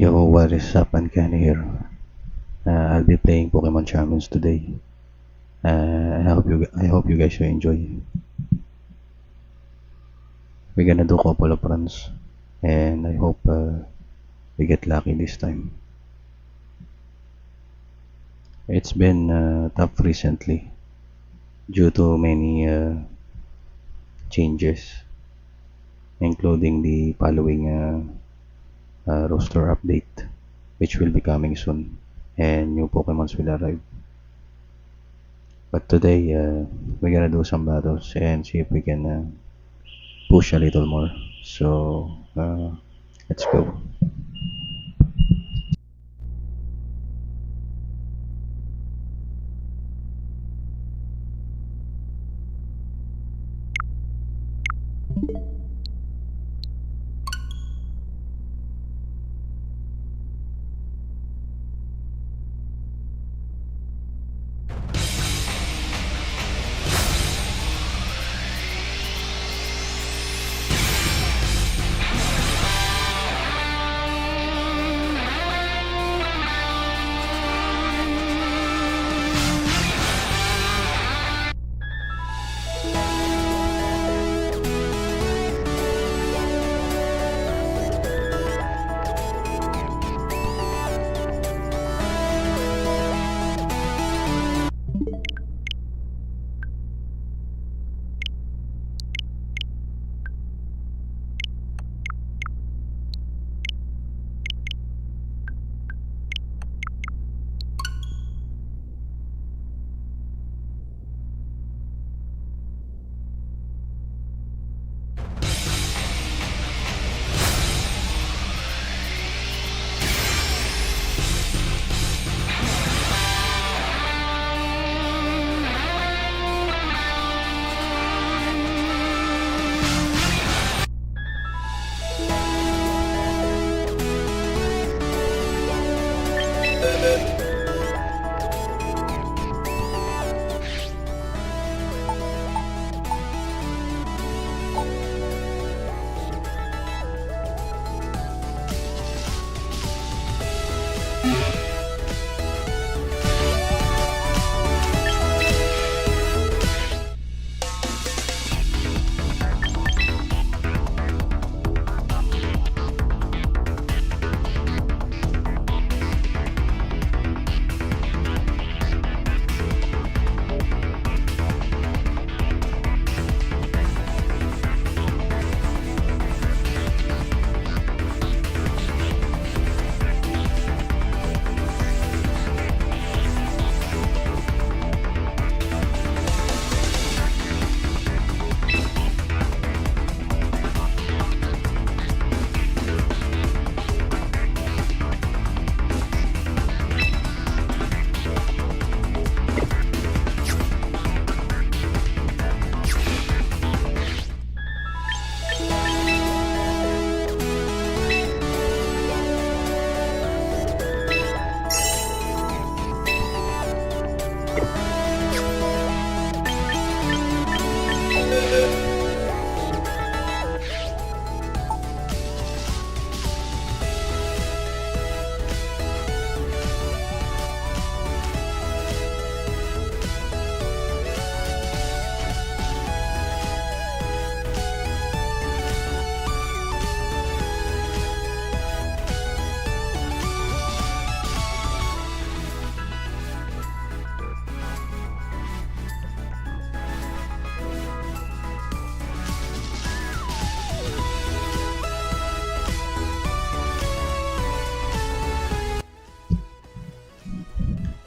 Yo, what is up, Uncanny here? I'll be playing Pokemon Champions today. I hope you guys will enjoy. We're gonna do couple of runs, and I hope we get lucky this time. It's been tough recently due to many changes, including the following roster update, which will be coming soon, and new Pokemons will arrive. But today, we're gonna do some battles and see if we can push a little more. So, let's go.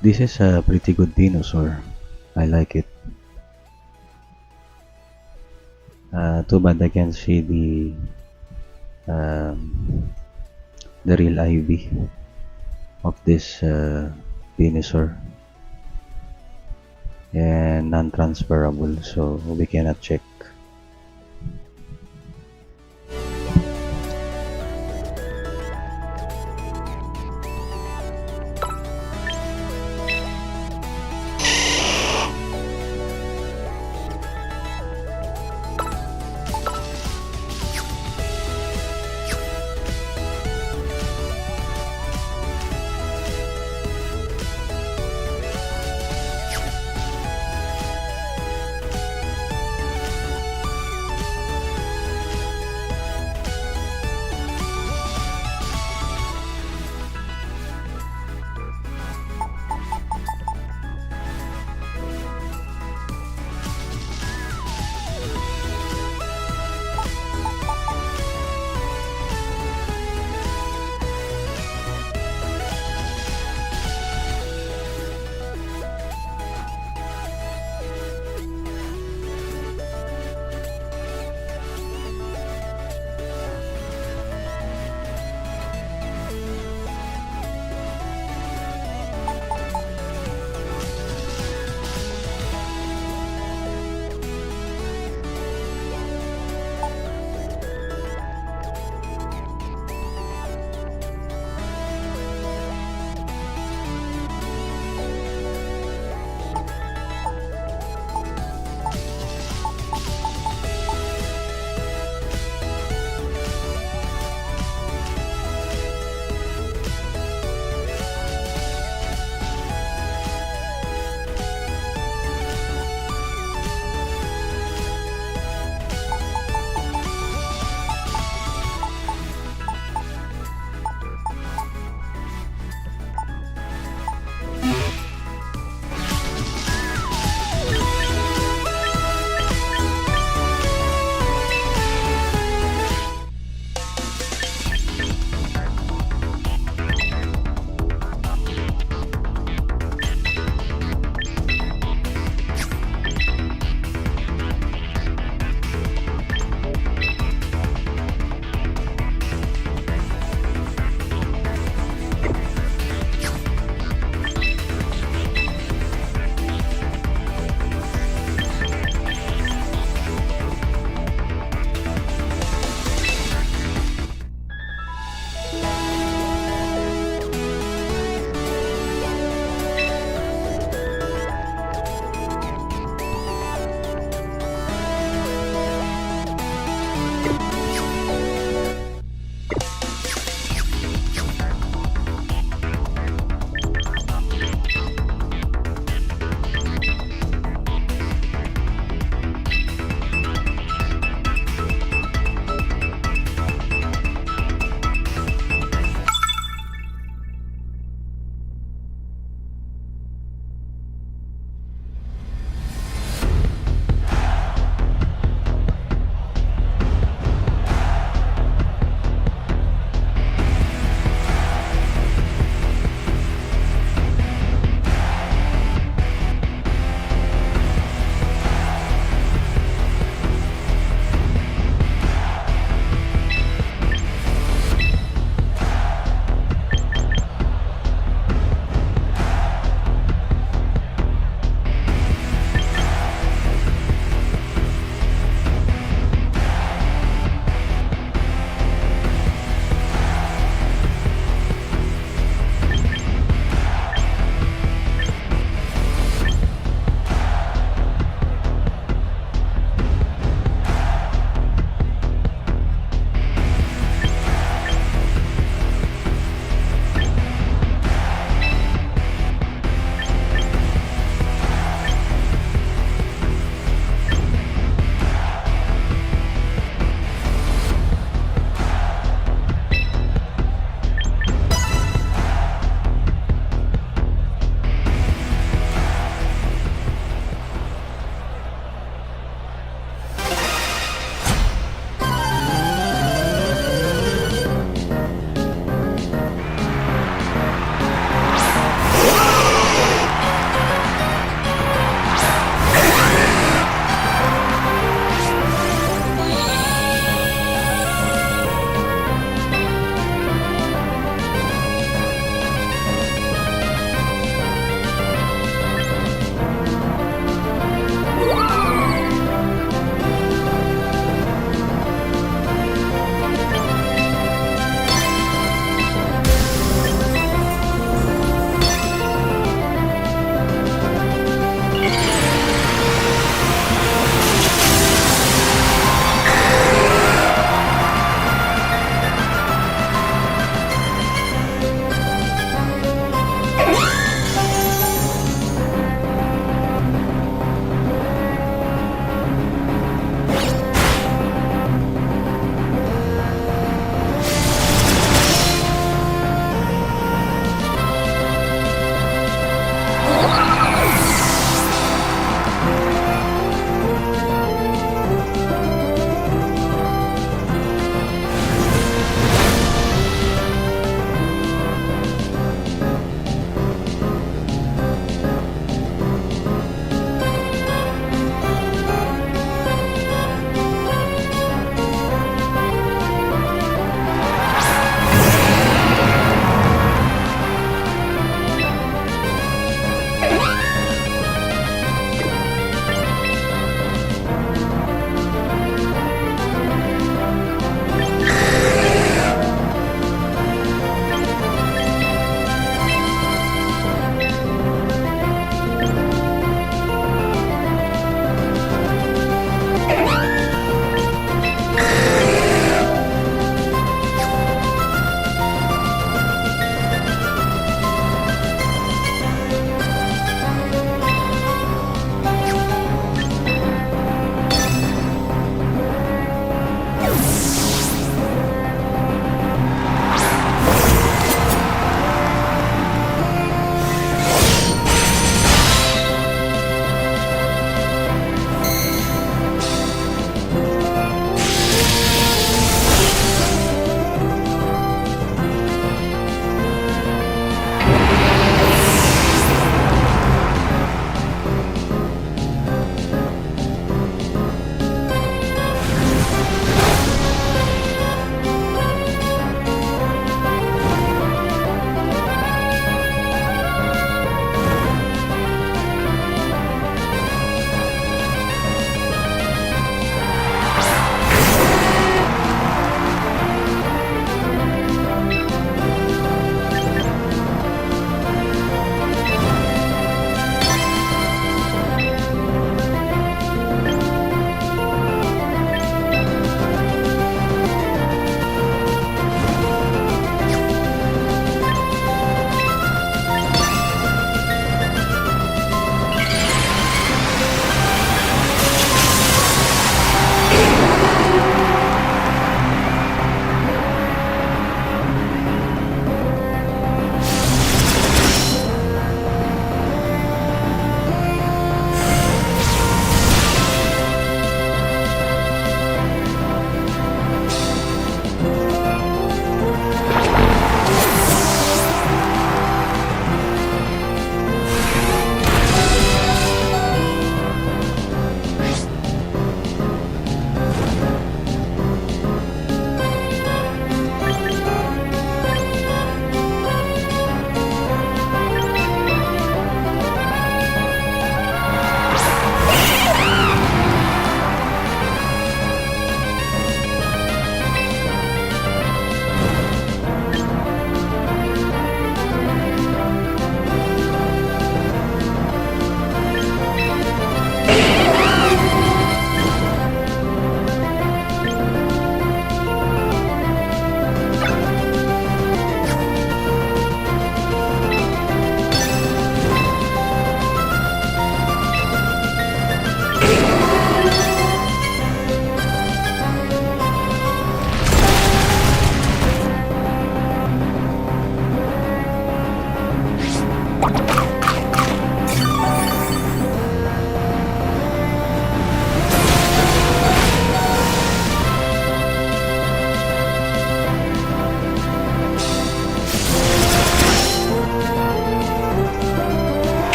This is a pretty good dinosaur. I like it. Too bad I can't see um, the real IV of this dinosaur, and non-transferable, so we cannot check.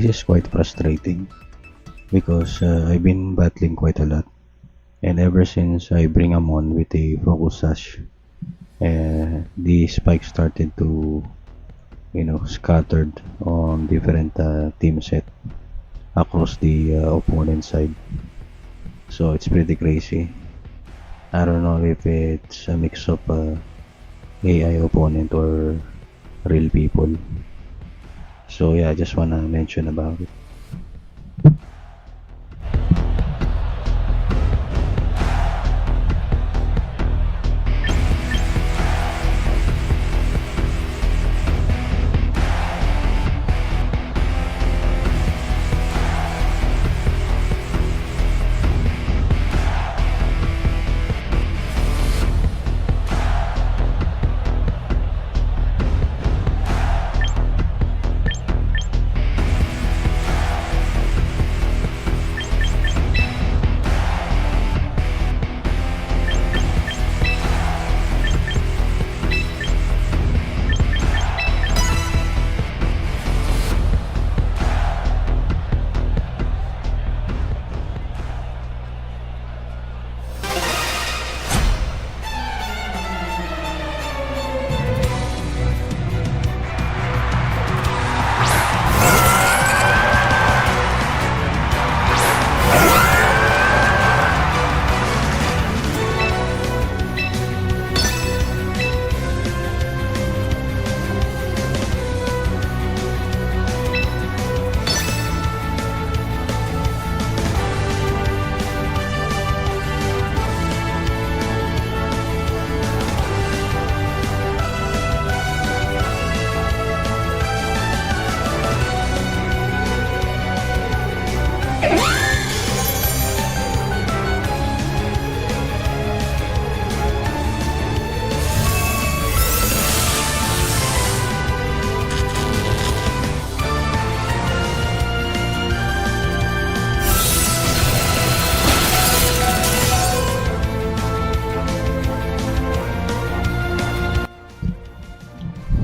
this is quite frustrating because I've been battling quite a lot, and ever since I bring him on with a focus sash, the spike started to scattered on different team set across the opponent side. So it's pretty crazy. I don't know if it's a mix of AI opponent or real people. So yeah, I just wanna mention about it.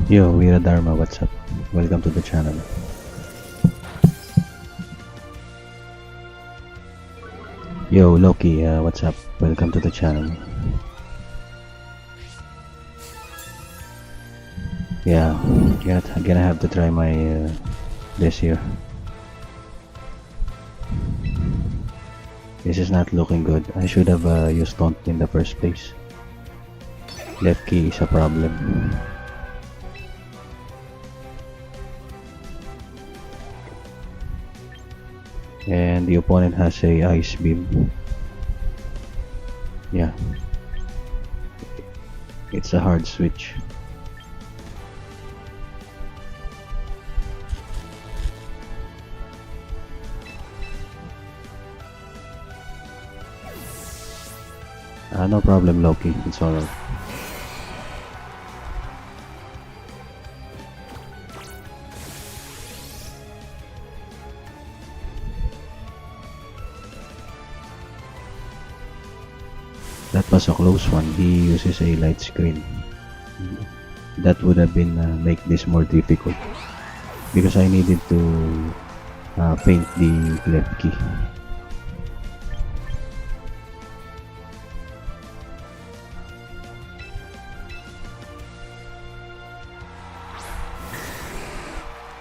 Yo, Weera Dharma, what's up? Welcome to the channel. Yo, Loki, what's up? Welcome to the channel. Yeah, gonna have to try my this here. This is not looking good. I should have used taunt in the first place. Left key is a problem. And the opponent has a ice beam. Yeah, it's a hard switch. No problem, Loki, it's alright. That was a close one. He uses a light screen. That would have been make this more difficult because I needed to paint the left key.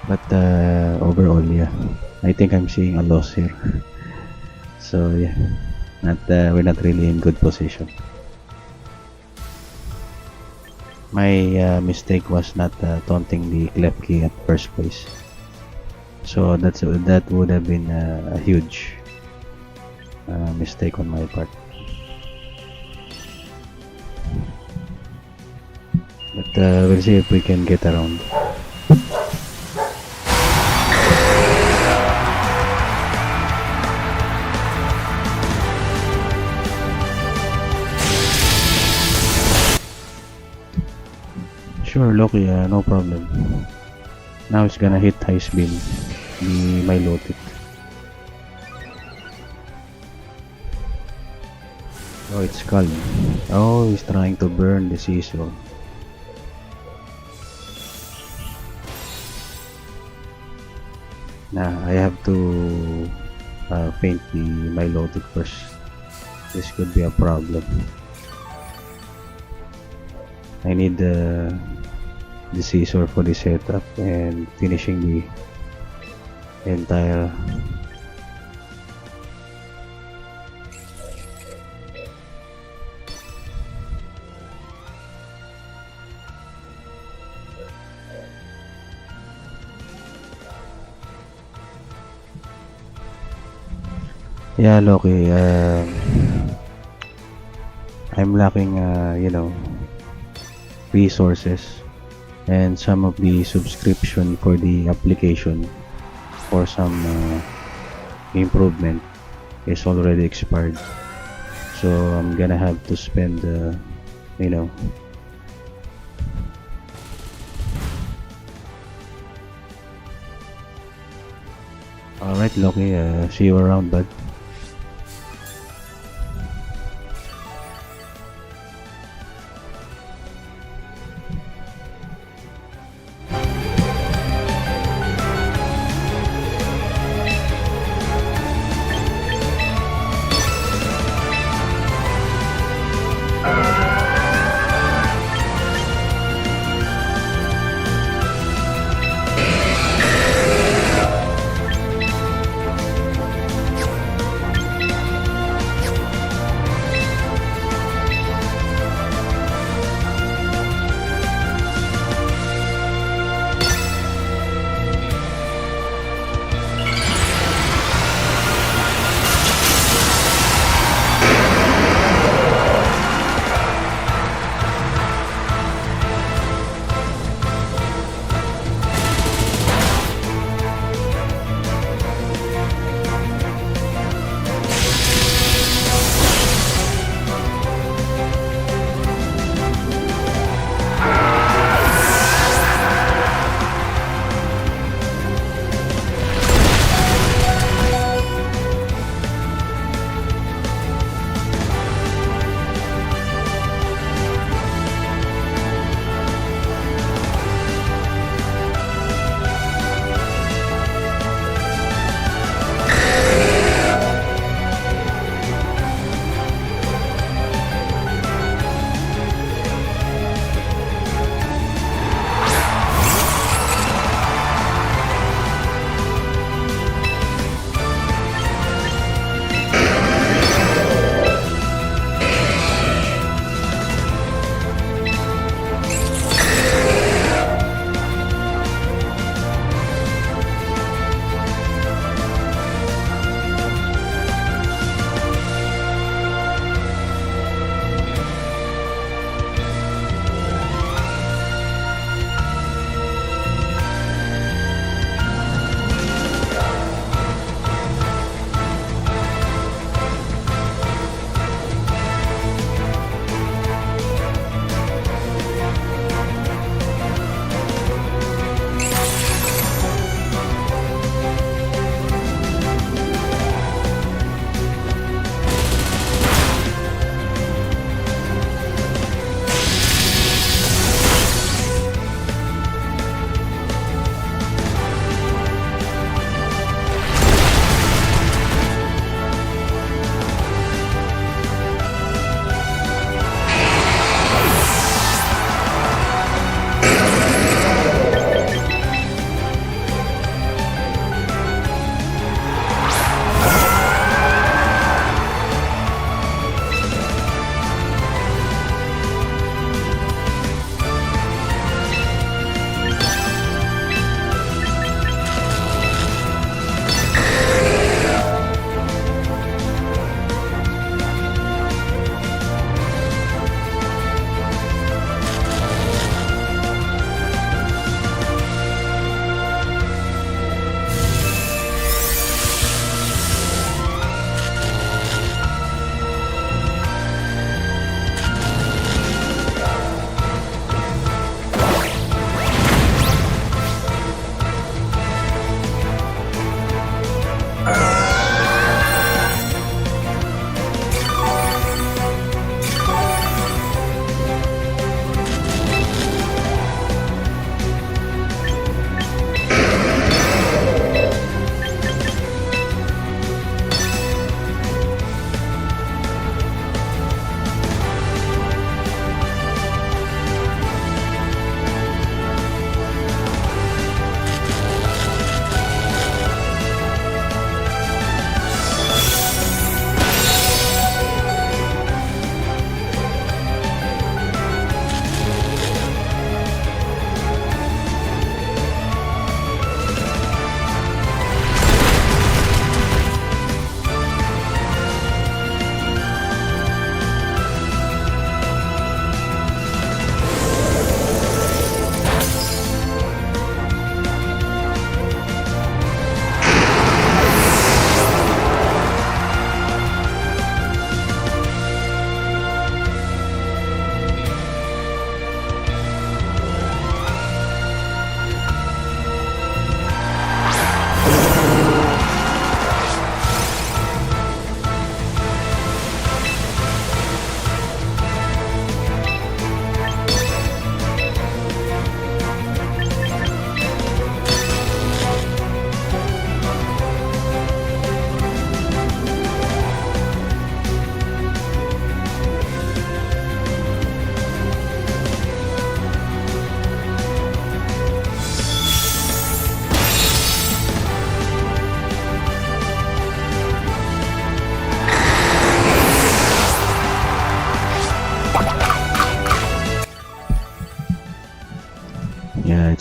But overall, yeah, I think I'm seeing a loss here. So yeah, we're not really in good position. My mistake was not taunting the left key at first place. So that would have been a huge mistake on my part. But we'll see if we can get around. Sure, Loki, no problem. Now it's gonna hit Ice Beam, my Lotit. Oh, it's calm. Oh, he's trying to burn the seesaw. I have to paint my loaded first. This could be a problem. I need the scissor for the setup and finishing the entire. Yeah, Loki, I'm lacking, resources and some of the subscription for the application for some improvement is already expired. So I'm gonna have to spend, you know, alright, Loki, see you around, bud.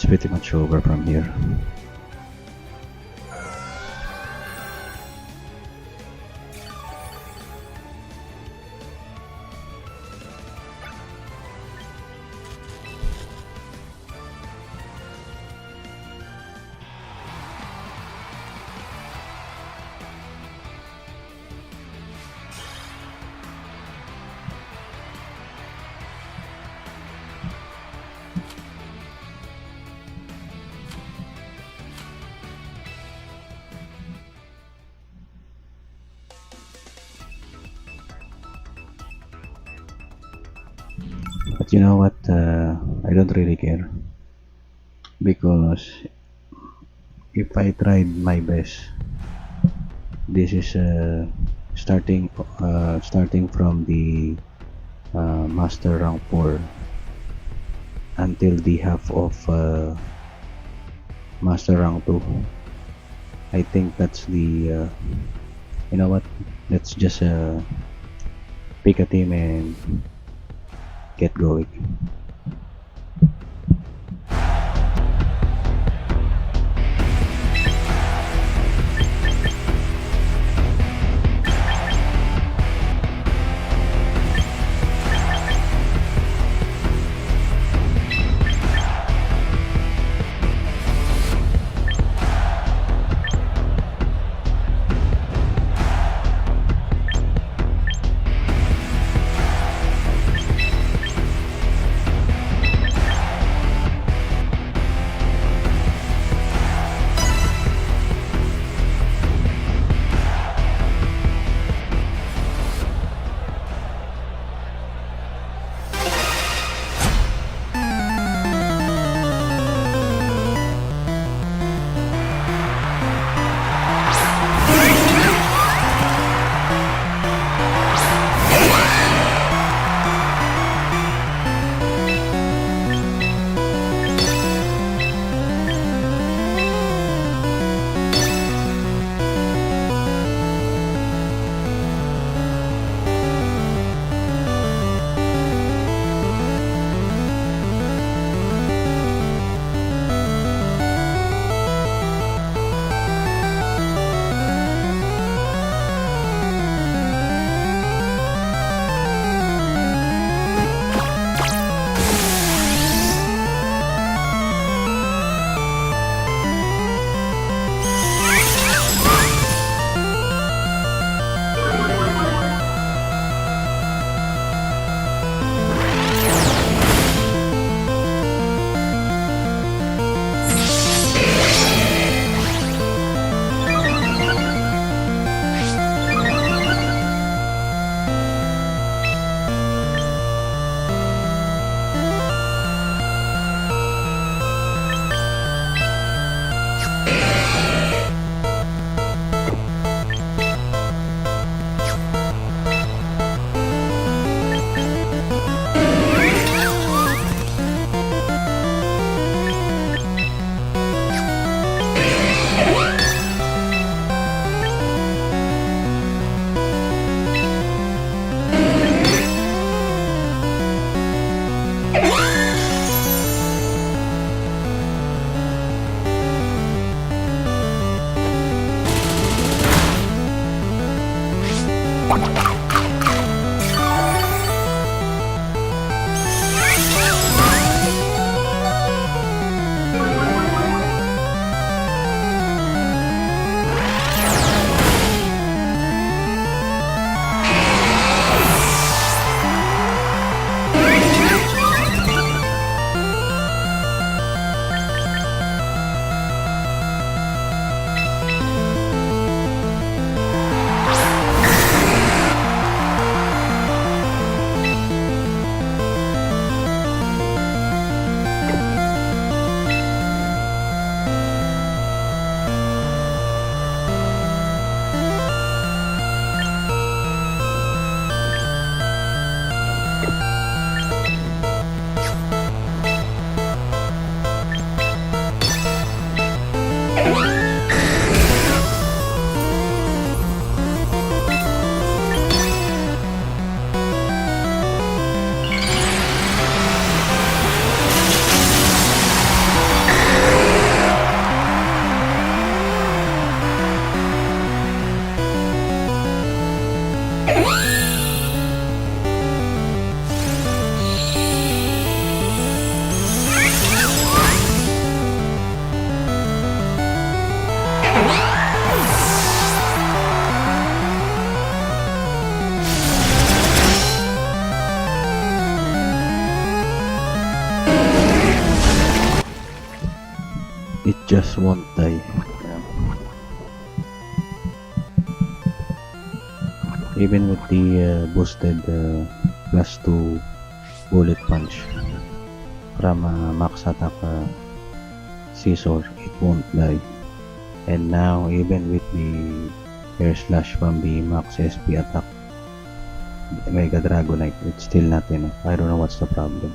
it's pretty much over from here. But you know what? I don't really care because if I tried my best, this is starting from the master rank 4 until the half of master rank 2. I think that's the you know what? Let's just pick a team and get going. It just won't die. Even with the boosted +2 bullet punch from max attack scissor, it won't die. And now even with the air slash from the max SP attack Mega Dragonite, it's still not enough. I don't know what's the problem.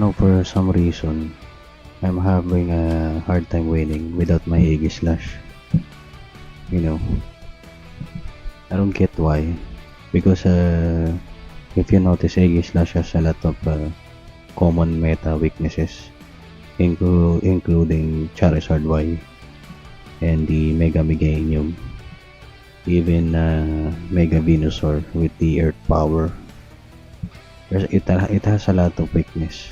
know, for some reason, I'm having a hard time winning without my Aegis Slash. You know, I don't get why. Because if you notice, Aegis Slash has a lot of common meta weaknesses, including Charizard Y and the Mega Meganium, even Mega Venusaur with the Earth Power. It has a lot of weakness,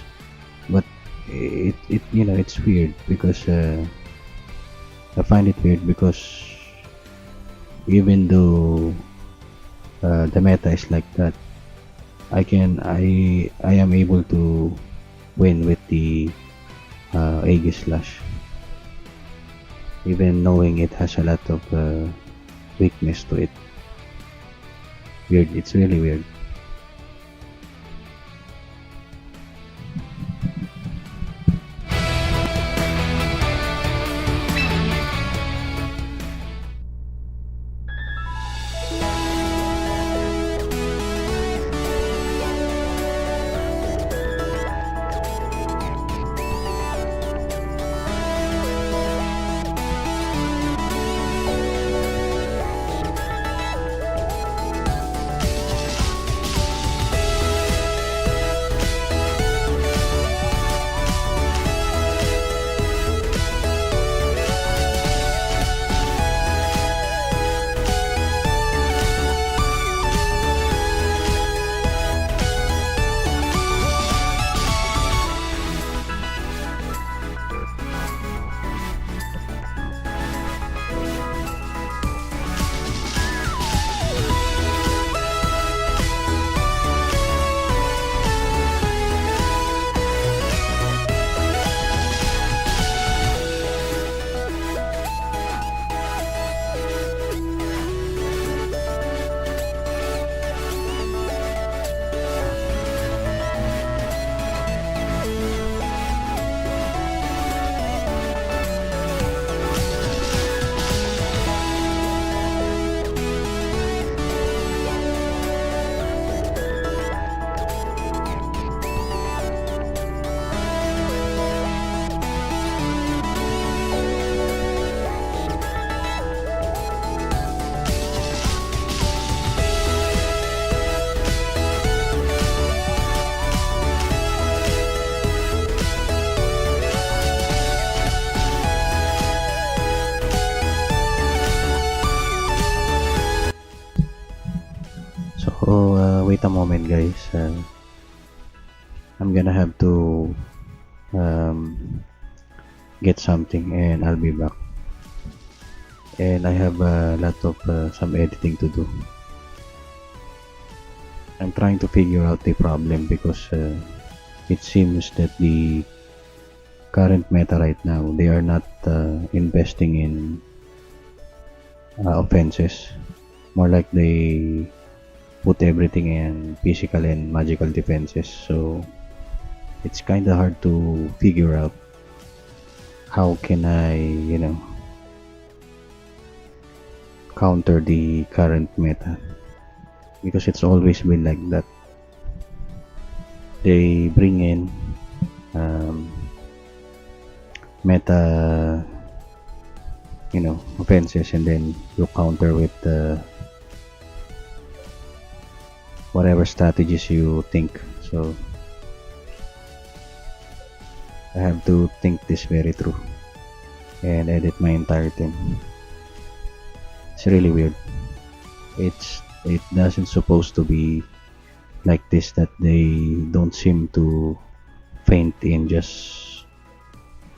but it's weird because I find it weird because even though the meta is like that, I am able to win with the Aegis Slash, even knowing it has a lot of weakness to it. Weird, it's really weird. So wait a moment, guys. I'm gonna have to um, get something, and I'll be back. And I have a lot of some editing to do. I'm trying to figure out the problem because it seems that the current meta right now, they are not investing in offenses. More like they put everything in physical and magical defenses. So it's kind of hard to figure out how can I, counter the current meta, because it's always been like that. They bring in meta, offenses, and then you counter with whatever strategies you think. So I have to think this very through and edit my entire team. It's really weird. It doesn't supposed to be like this, that they don't seem to faint in just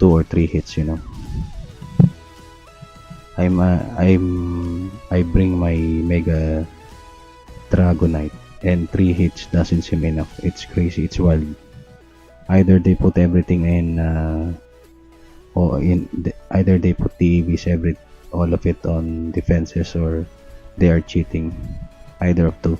2 or 3 hits. I bring my Mega Dragonite and 3 hits doesn't seem enough. It's crazy. It's wild. Either they put everything in either they put the EVs all of it on defenses, or they are cheating. Either of two.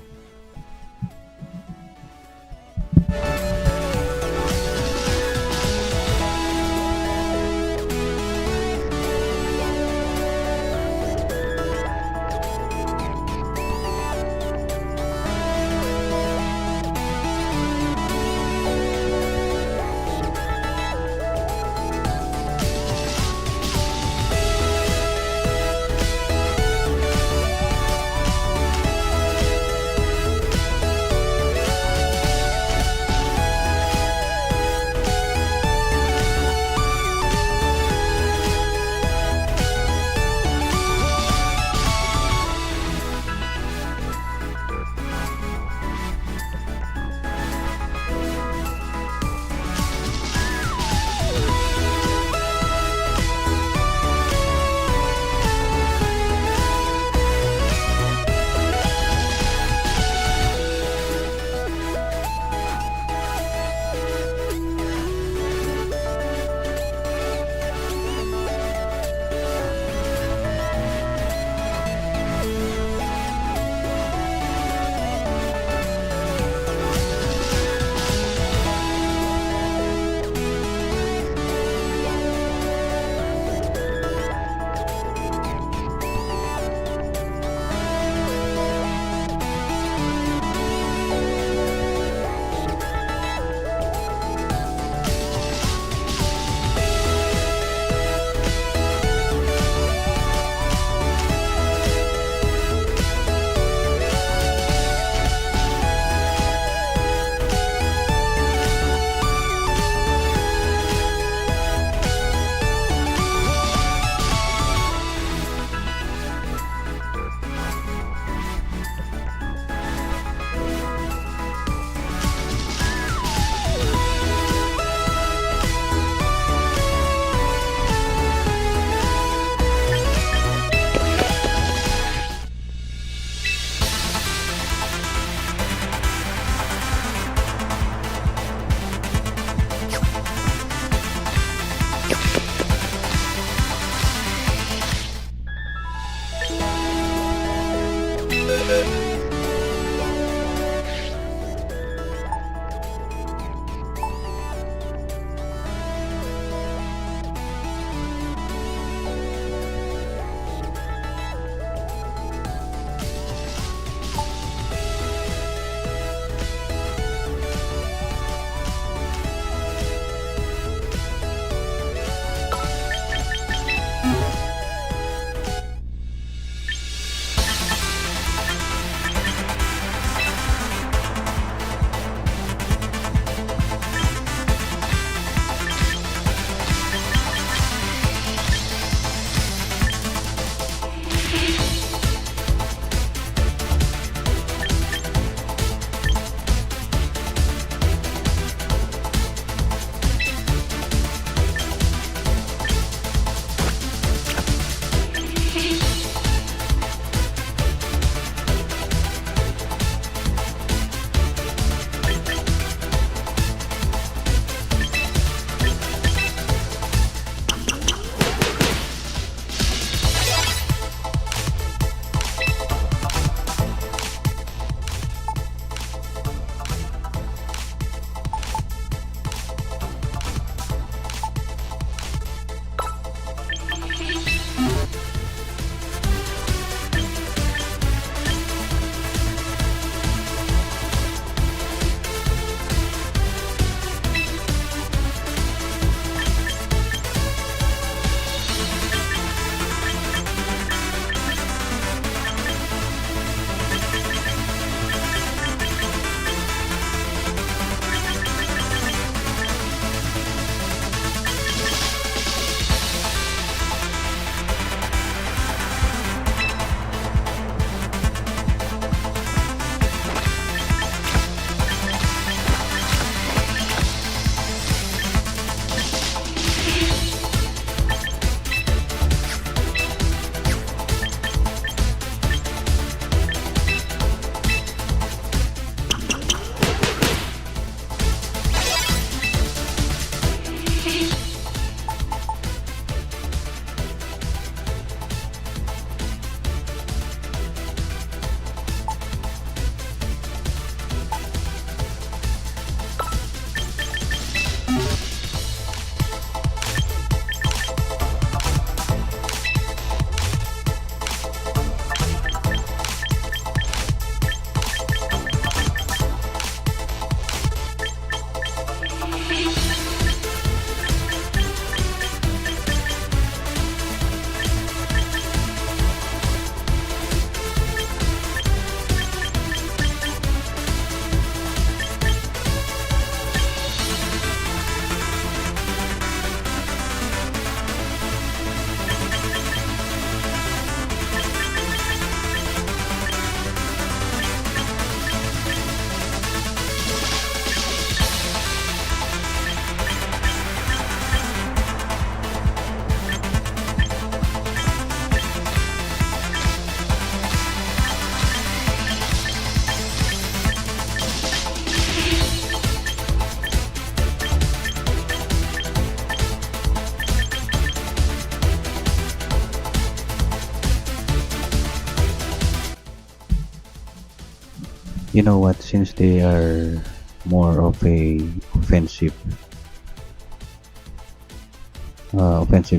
You know what? Since they are more of a offensive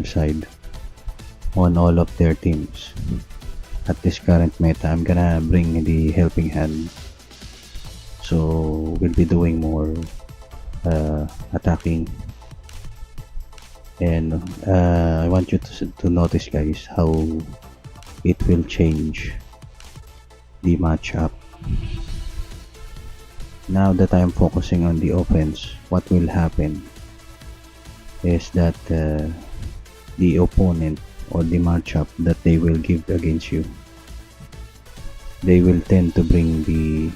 side on all of their teams at this current meta, I'm gonna bring the helping hand. So we'll be doing more attacking, and I want you to notice, guys, how it will change the matchup. Now that I'm focusing on the offense, what will happen is that the opponent or the matchup that they will give against you, they will tend to bring the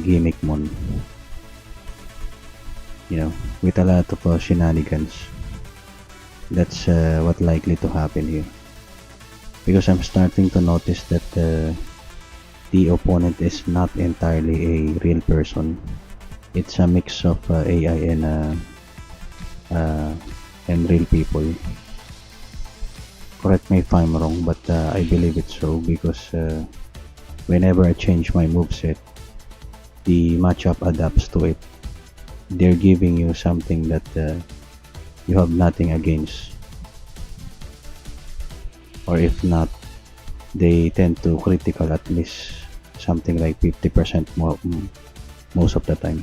gimmick mon, with a lot of shenanigans. That's what likely to happen here, because I'm starting to notice that the opponent is not entirely a real person. It's a mix of AI and real people. Correct me if I'm wrong, but I believe it's so because whenever I change my moveset, the matchup adapts to it. They're giving you something that you have nothing against, or if not, they tend to critical at least something like 50% more most of the time.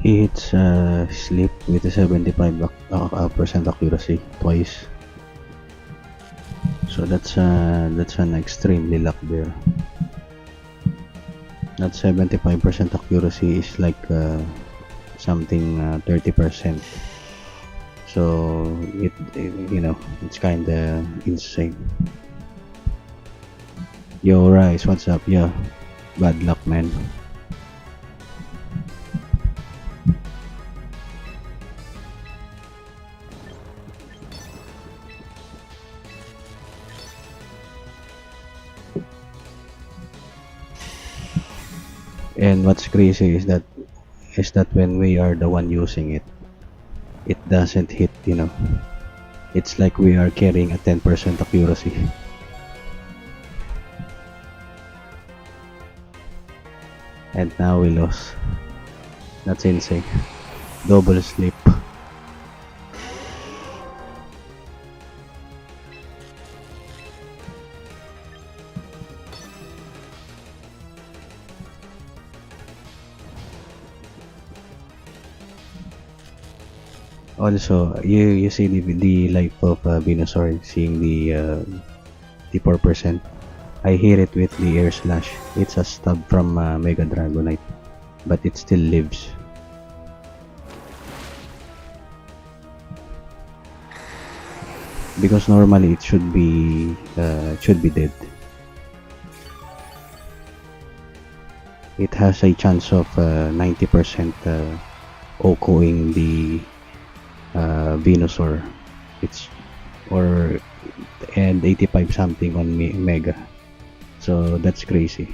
It's sleep with a 75% accuracy twice. So that's an extremely luck there. That 75% accuracy is like something 30%. So it's kind of insane. Yo, Rice, what's up? Yeah, bad luck, man. And what's crazy is that when we are the one using it, it doesn't hit. It's like we are carrying a 10% accuracy. And now we lost. That's insane. Double sleep. Also, you see the life of Venusaur, seeing the 4%. I hear it with the air slash. It's a stab from Mega Dragonite, but it still lives. Because normally it should be dead. It has a chance of 90% OKOing the Venusaur. It's or and 85 something on Mega. So that's crazy.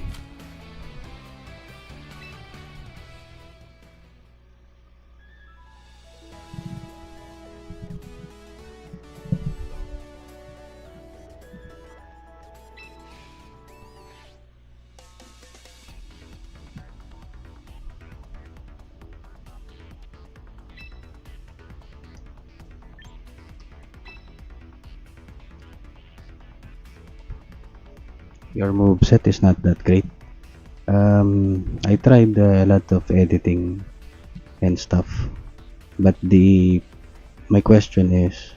Your moveset is not that great. I tried a lot of editing and stuff, but the my question is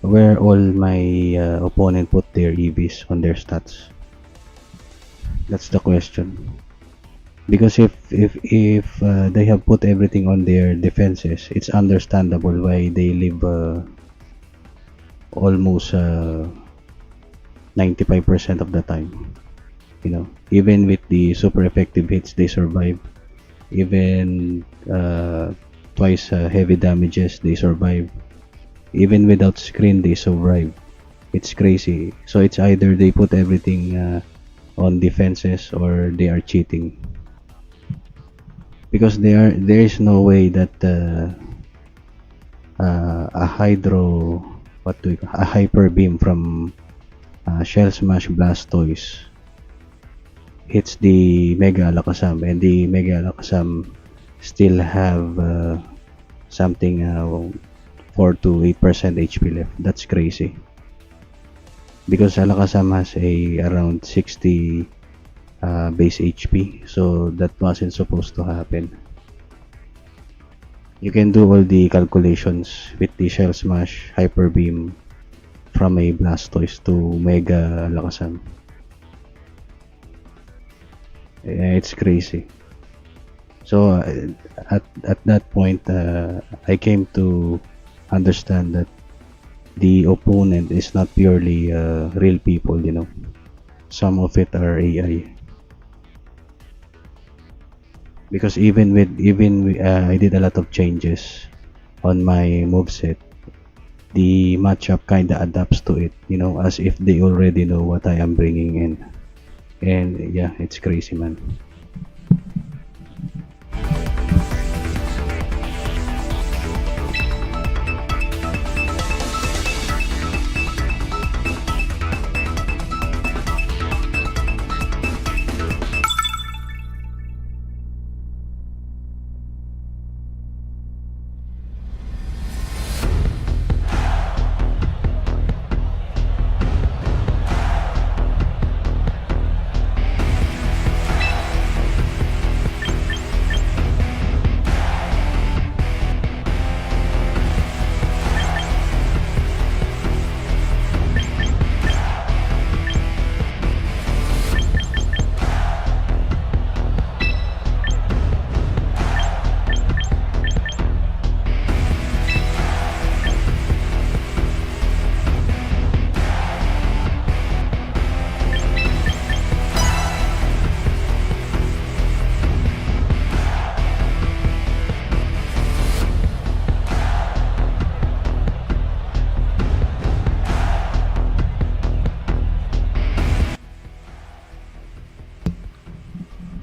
where all my opponent put their EVs on their stats. That's the question. Because if they have put everything on their defenses, it's understandable why they live almost 95% of the time. Even with the super effective hits, they survive. Even twice heavy damages, they survive. Even without screen, they survive. It's crazy. So it's either they put everything on defenses or they are cheating. Because there is no way that a hydro a hyper beam from Shell Smash Blastoise hits the Mega Alakazam, and the Mega Alakazam still have something 4 to 8% HP left. That's crazy. Because Alakazam has around 60 base HP, so that wasn't supposed to happen. You can do all the calculations with the Shell Smash Hyper Beam from a Blastoise to Mega Alakazam. Yeah, it's crazy. So at that point, I came to understand that the opponent is not purely real people. Some of it are AI. Because I did a lot of changes on my moveset. The matchup kinda adapts to it, as if they already know what I am bringing in. And yeah, it's crazy, man.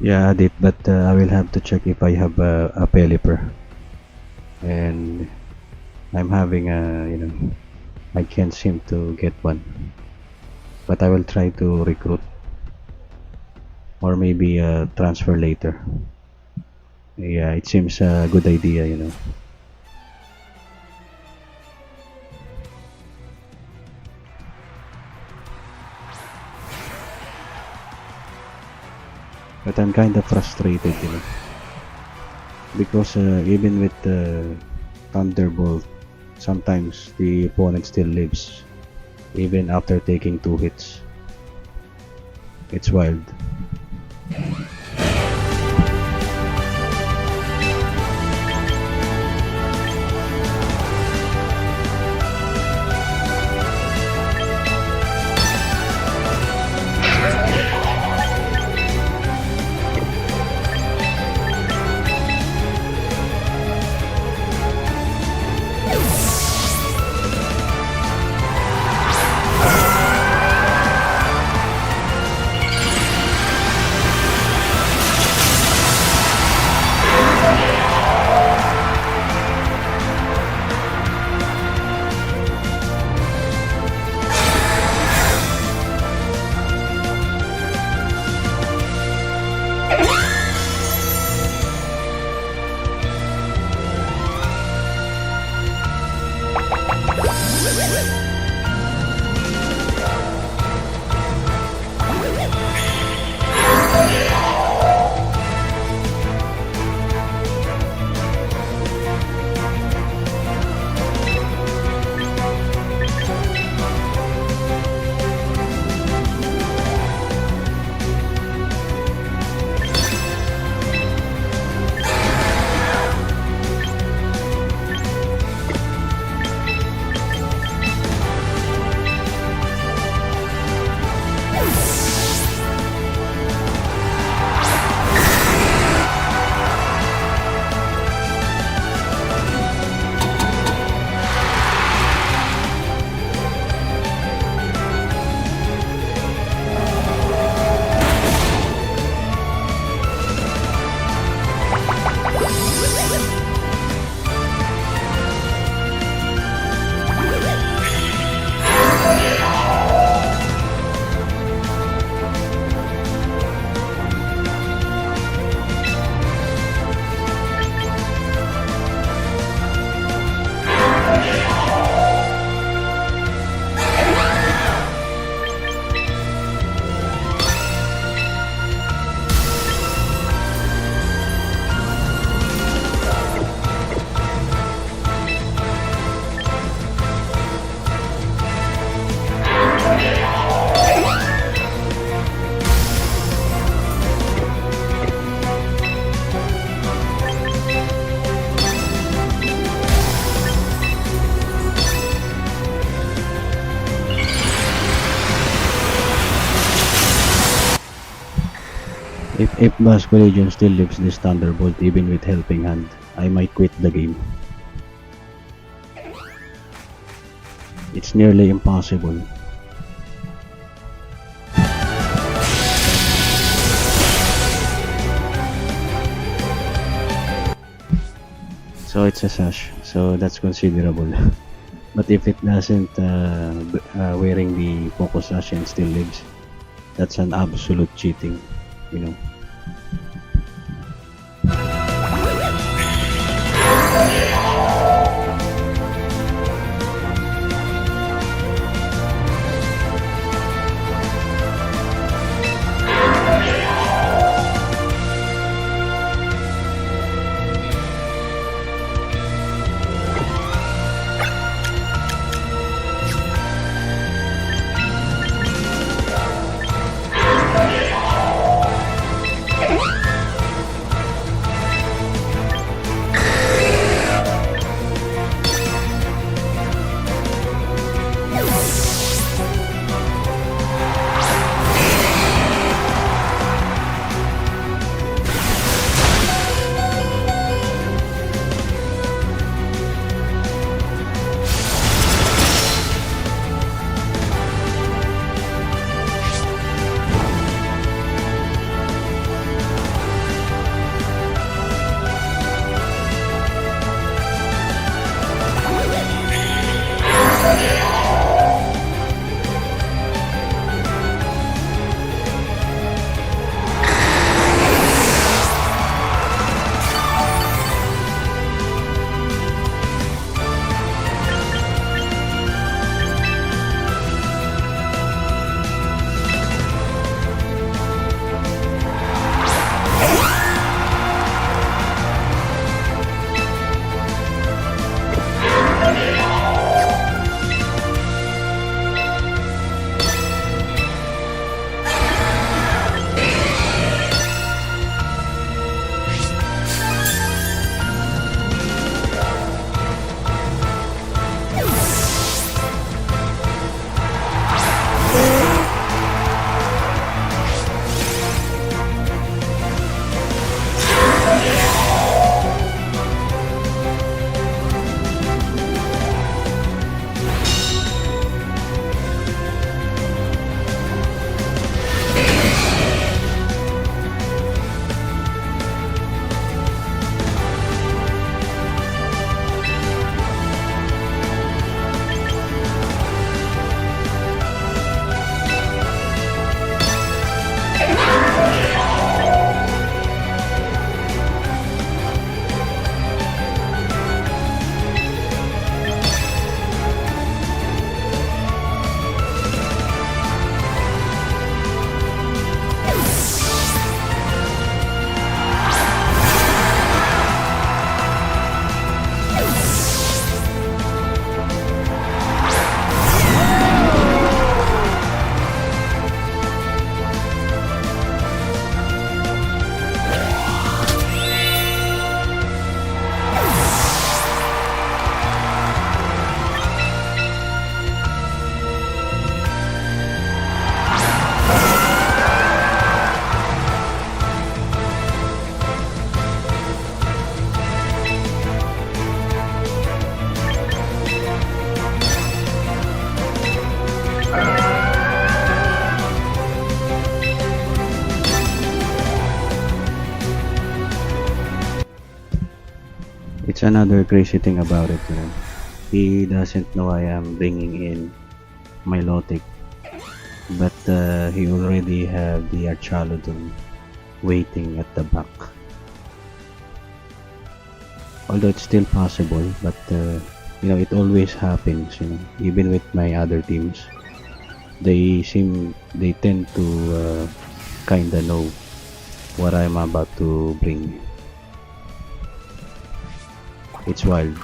Yeah, add it, but I will have to check if I have a Pelipper. And I'm having I can't seem to get one. But I will try to recruit or maybe transfer later. Yeah, it seems a good idea. But I'm kind of frustrated, because even with Thunderbolt, sometimes the opponent still lives even after taking 2 hits. It's wild. If Vasco Legion still lives this Thunderbolt even with helping hand, I might quit the game. It's nearly impossible. So it's a sash, so that's considerable. But if it doesn't wearing the focus sash and still lives, that's an absolute cheating. That's another crazy thing about it, you know. He doesn't know I am bringing in my Lotic, but he already have the Archaludon waiting at the back. Although it's still possible, but it always happens, even with my other teams. They tend to kinda know what I'm about to bring. It's wild.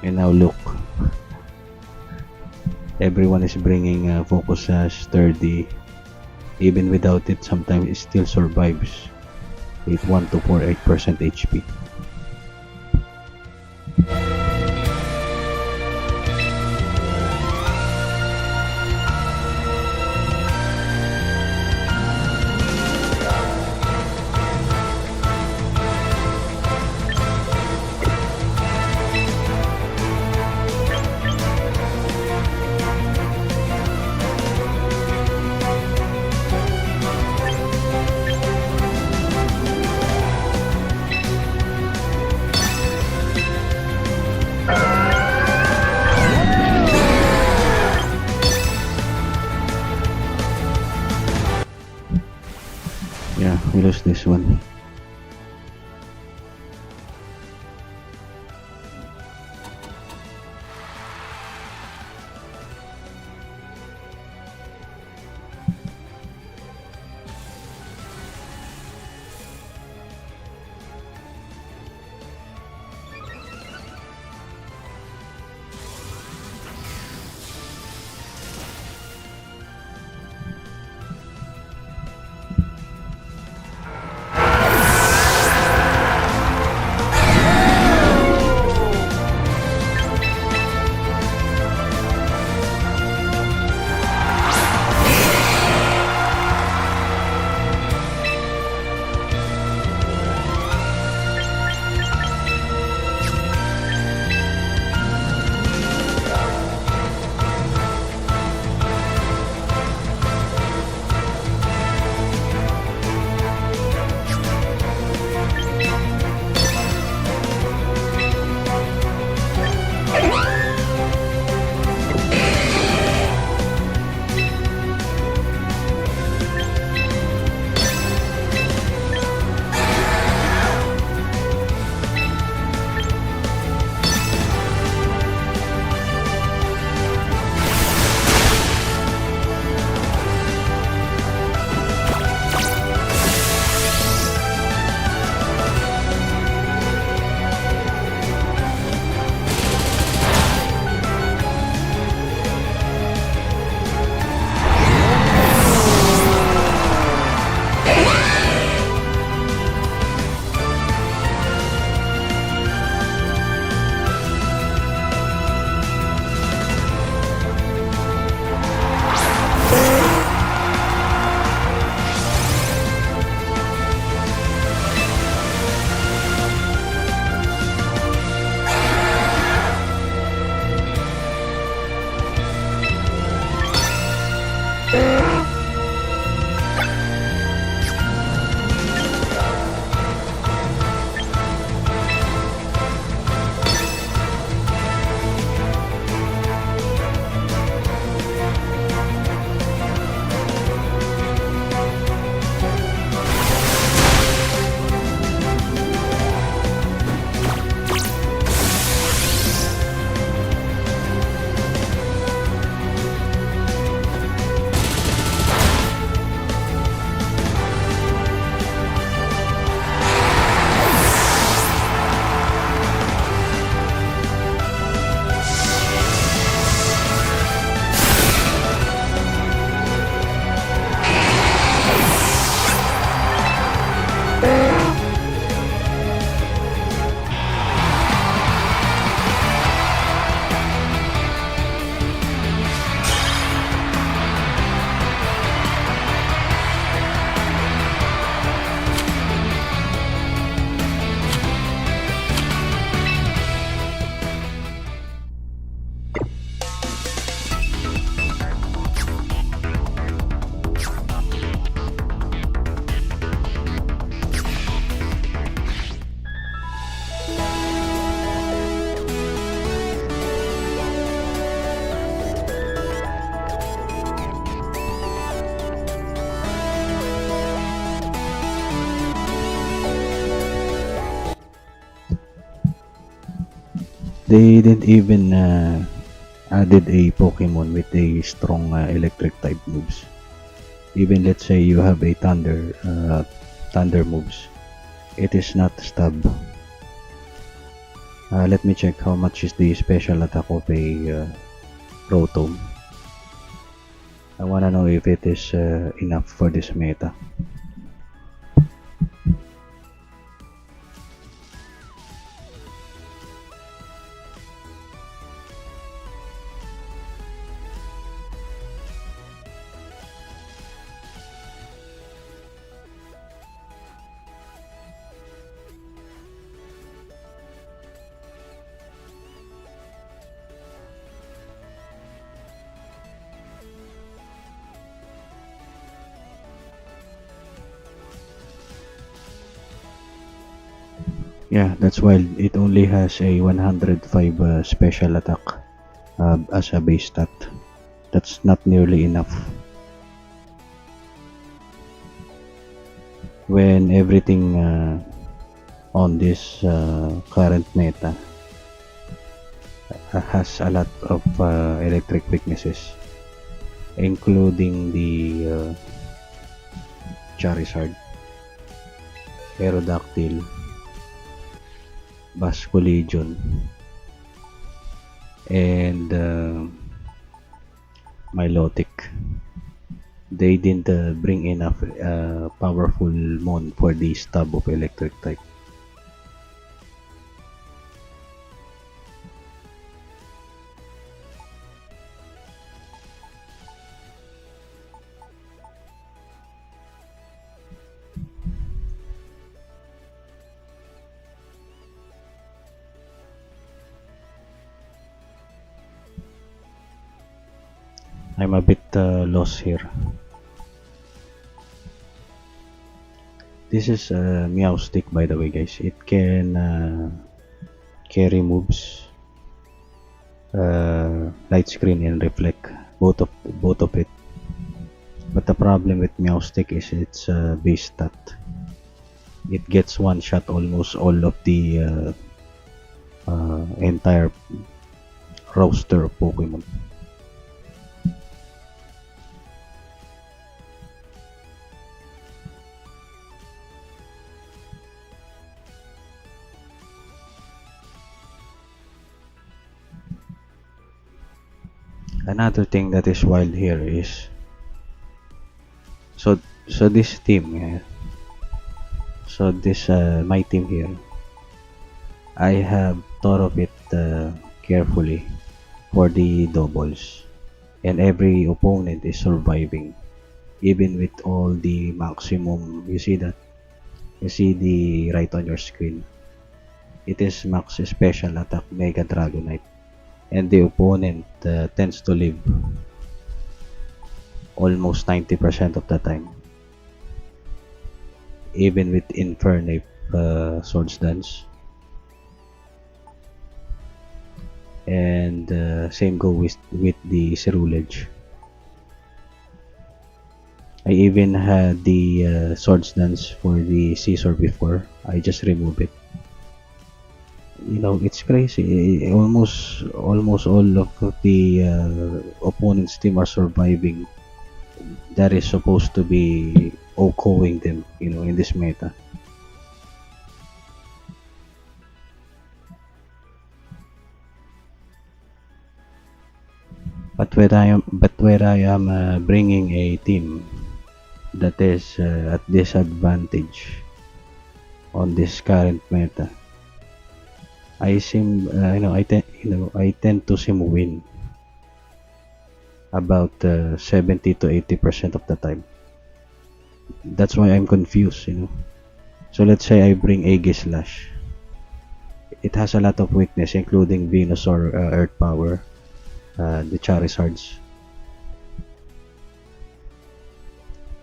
And now look, everyone is bringing Focus Sash, Sturdy. Even without it, sometimes it still survives with 1 to 48% HP. Yeah, we lost this one. They didn't even added a Pokemon with a strong electric type moves. Even let's say you have a thunder moves, it is not stab. Let me check how much is the special attack of a Rotom. I wanna know if it is enough for this meta. Yeah, that's why it only has a 105 special attack as a base stat. That's not nearly enough. When everything on this current meta has a lot of electric weaknesses, including the Charizard, Aerodactyl, Basculegion, and Milotic. They didn't bring enough powerful mon for the stab of electric type. I'm a bit lost here. This is a Meow Stick, by the way, guys. It can carry moves, light screen and reflect, both of it. But the problem with Meow Stick is its base stat. It gets one shot almost all of the entire roster of Pokemon. Another thing that is wild here is so this team, so this my team here, I have thought of it carefully for the doubles, and every opponent is surviving even with all the maximum. You see that, you see the right on your screen, it is max special attack Mega Dragonite, and the opponent tends to live almost 90% of the time, even with Infernape Swords Dance. And same go with the Cerulege. I even had the Swords Dance for the Scizor before. I just remove it. You know, it's crazy. Almost all of the opponent's team are surviving. That is supposed to be OKOing them, you know, in this meta. But where I am bringing a team that is at disadvantage on this current meta, I tend to sim win about 70 to 80% of the time. That's why I'm confused, you know. So let's say I bring Aegislash. It has a lot of weakness, including Venusaur, Earth Power, the Charizards,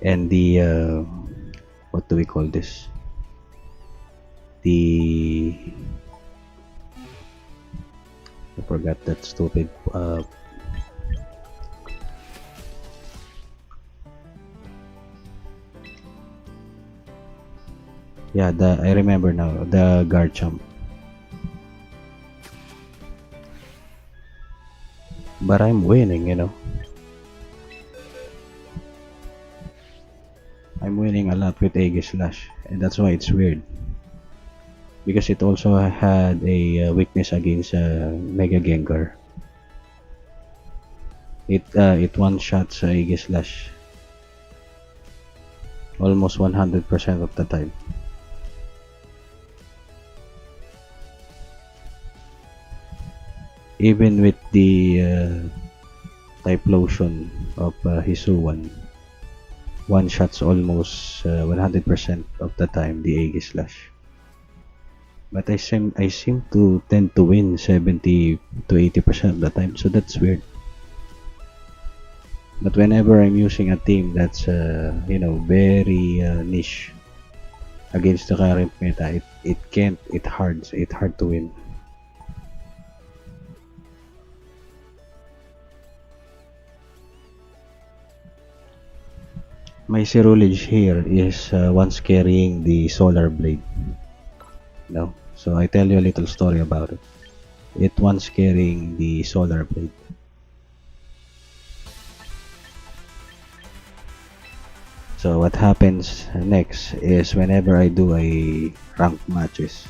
and the what do we call this? The I forgot that stupid. Yeah, I remember now, the Garchomp. but I'm winning, I'm winning a lot with Aegis Slash, and that's why it's weird. Because it also had a weakness against Mega Gengar. It one shots Aegis Slash almost 100% of the time. Even with the Typhlosion of Hisuian, one shots almost 100% of the time the Aegis Slash. But I seem to tend to win 70 to 80% of the time, so that's weird. But whenever I'm using a team that's very niche against the current meta, it's hard to win. My Cerulege here is once carrying the Solar Blade. So I tell you a little story about it. It once carrying the Solar Blade. So what happens next is whenever I do a ranked matches,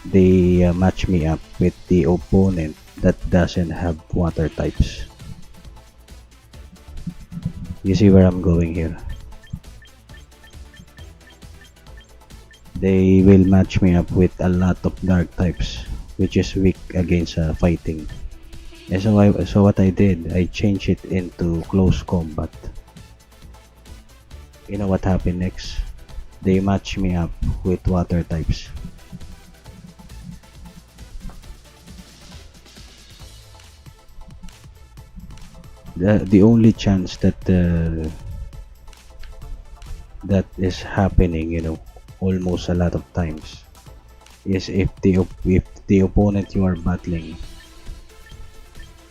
they match me up with the opponent that doesn't have water types. You see where I'm going here? They will match me up with a lot of dark types, which is weak against fighting. And so what I did, I changed it into close combat. You know what happened next? They match me up with water types. The only chance that that is happening, almost a lot of times, is if the opponent you are battling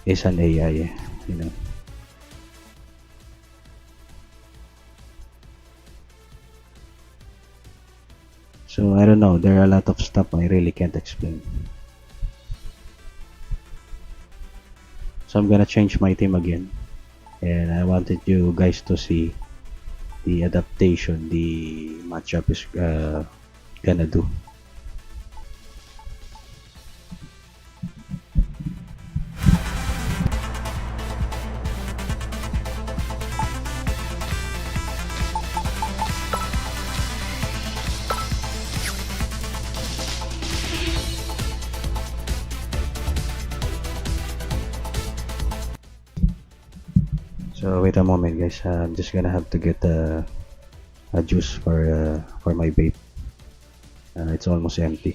is an AI. So I don't know, there are a lot of stuff I really can't explain. So I'm gonna change my team again, and I wanted you guys to see the adaptation the matchup is gonna do. So wait a moment, guys. I'm just gonna have to get a juice for my vape. It's almost empty.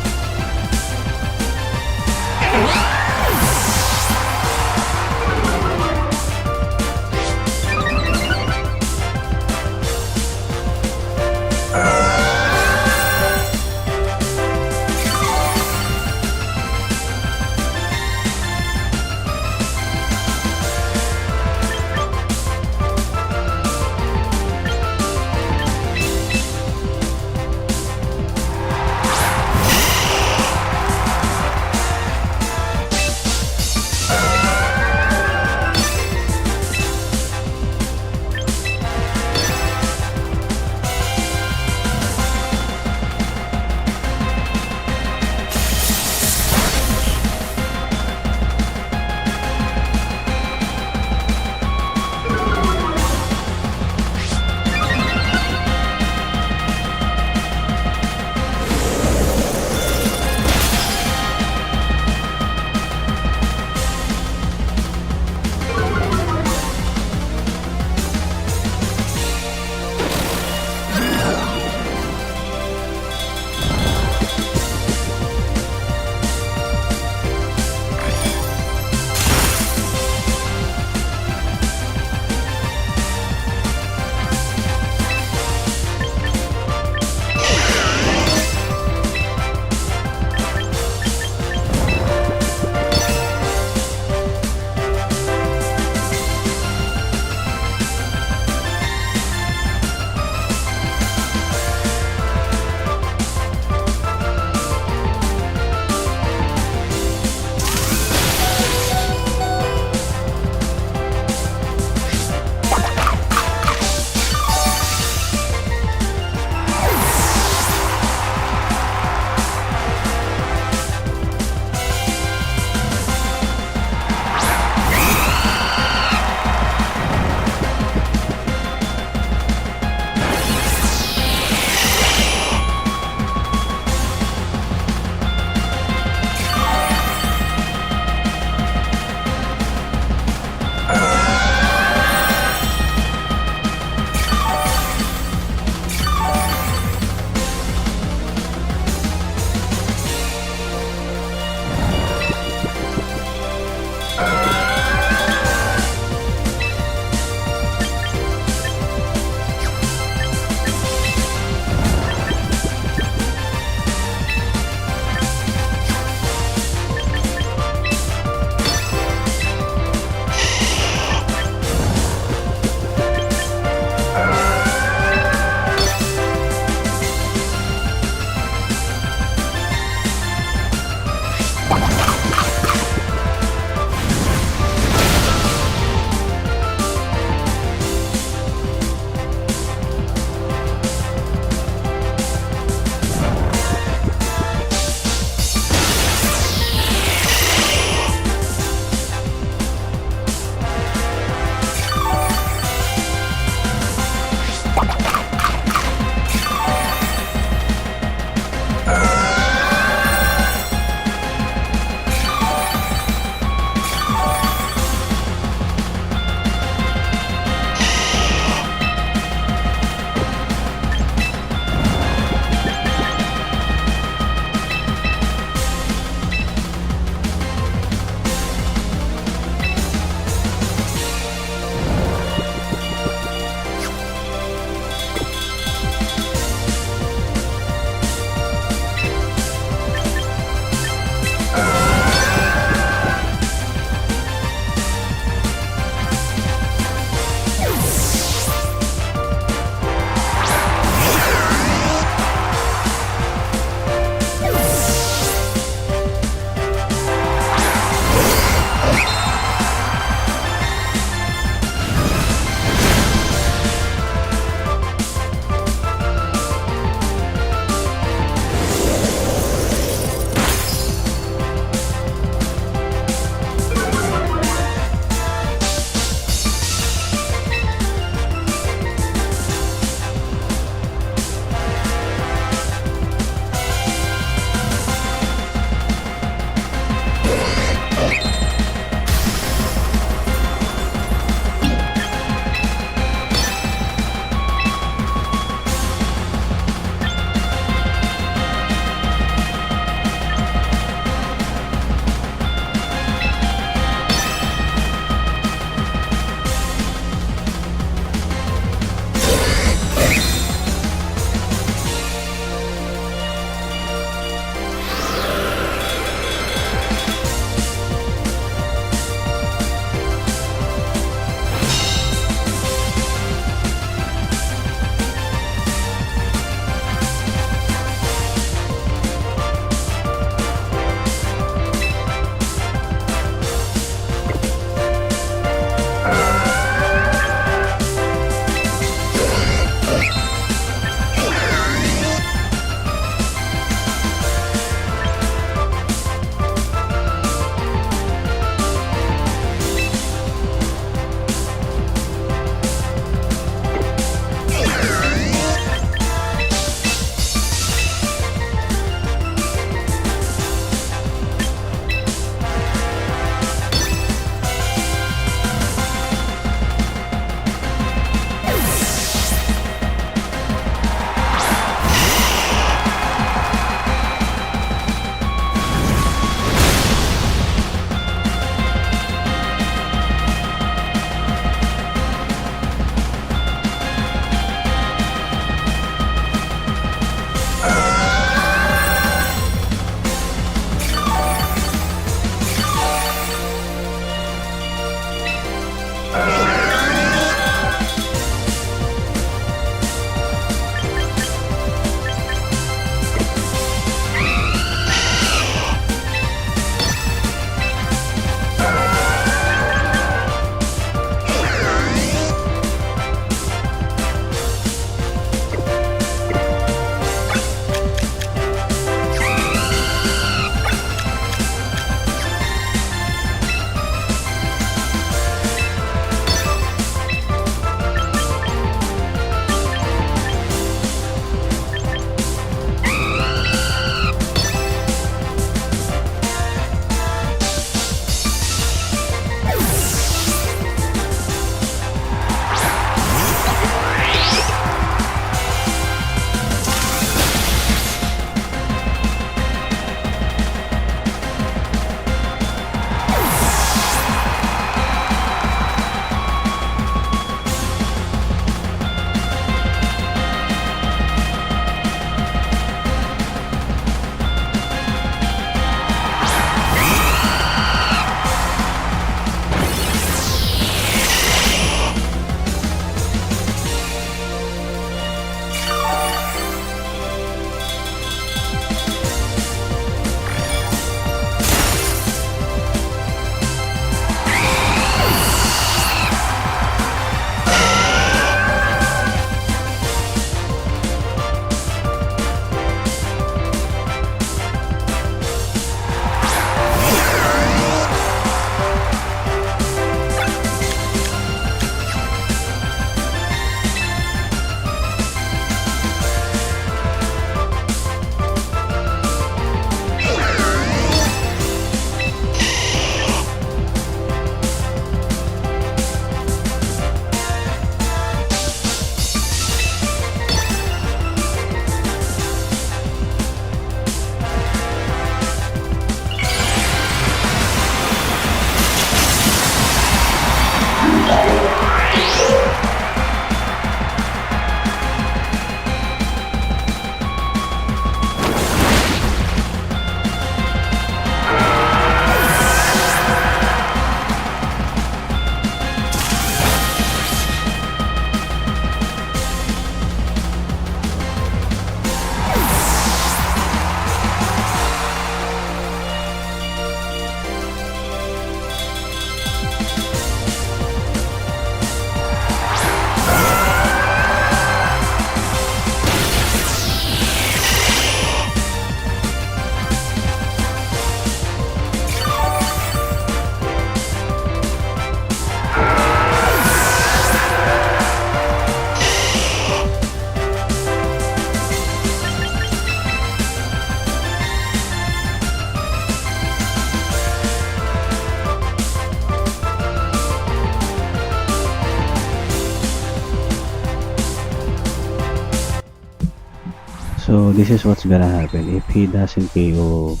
So this is what's gonna happen if he doesn't KO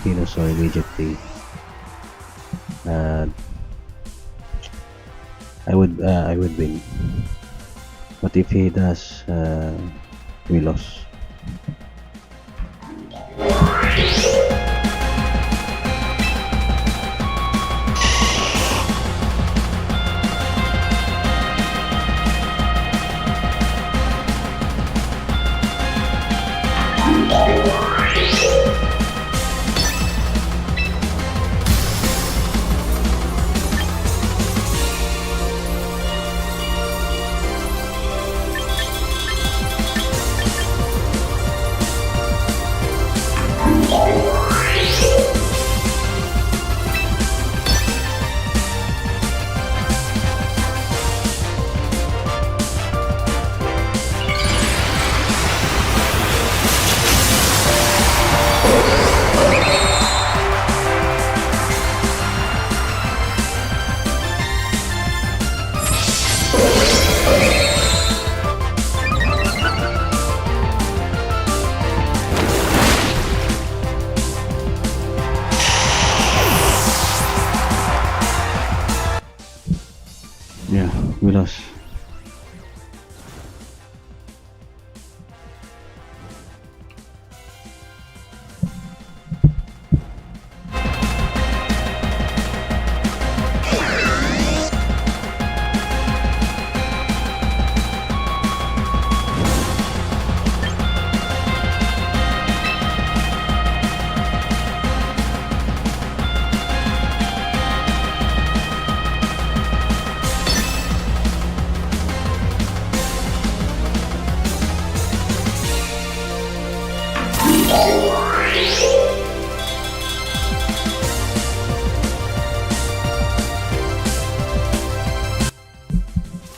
Venusaur immediately. Uh, I would win. But if he does, we lose. Yeah, we lost.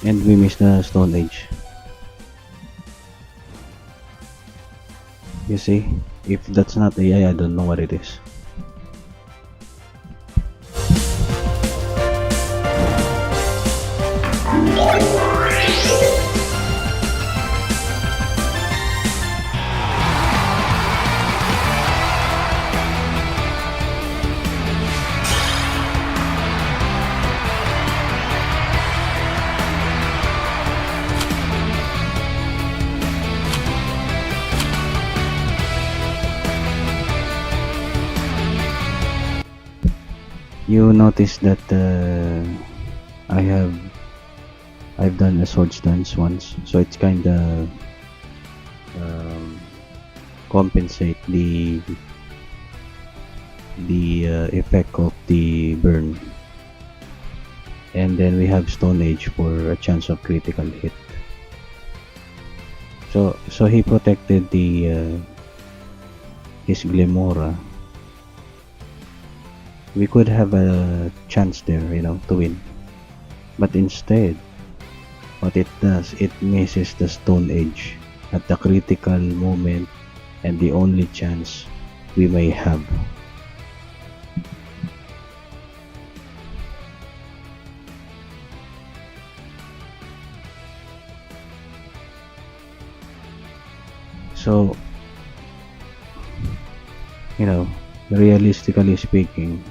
And we miss the Stone Age. You see, if that's not AI, I don't know what it is. You notice that I have I've done a swords dance once, so it's kind of um, compensate the effect of the burn. And then we have Stone Age for a chance of critical hit. So he protected the his Glimora. We could have a chance there, to win. But instead, what it does, it misses the Stone Age at the critical moment and the only chance we may have. So, realistically speaking,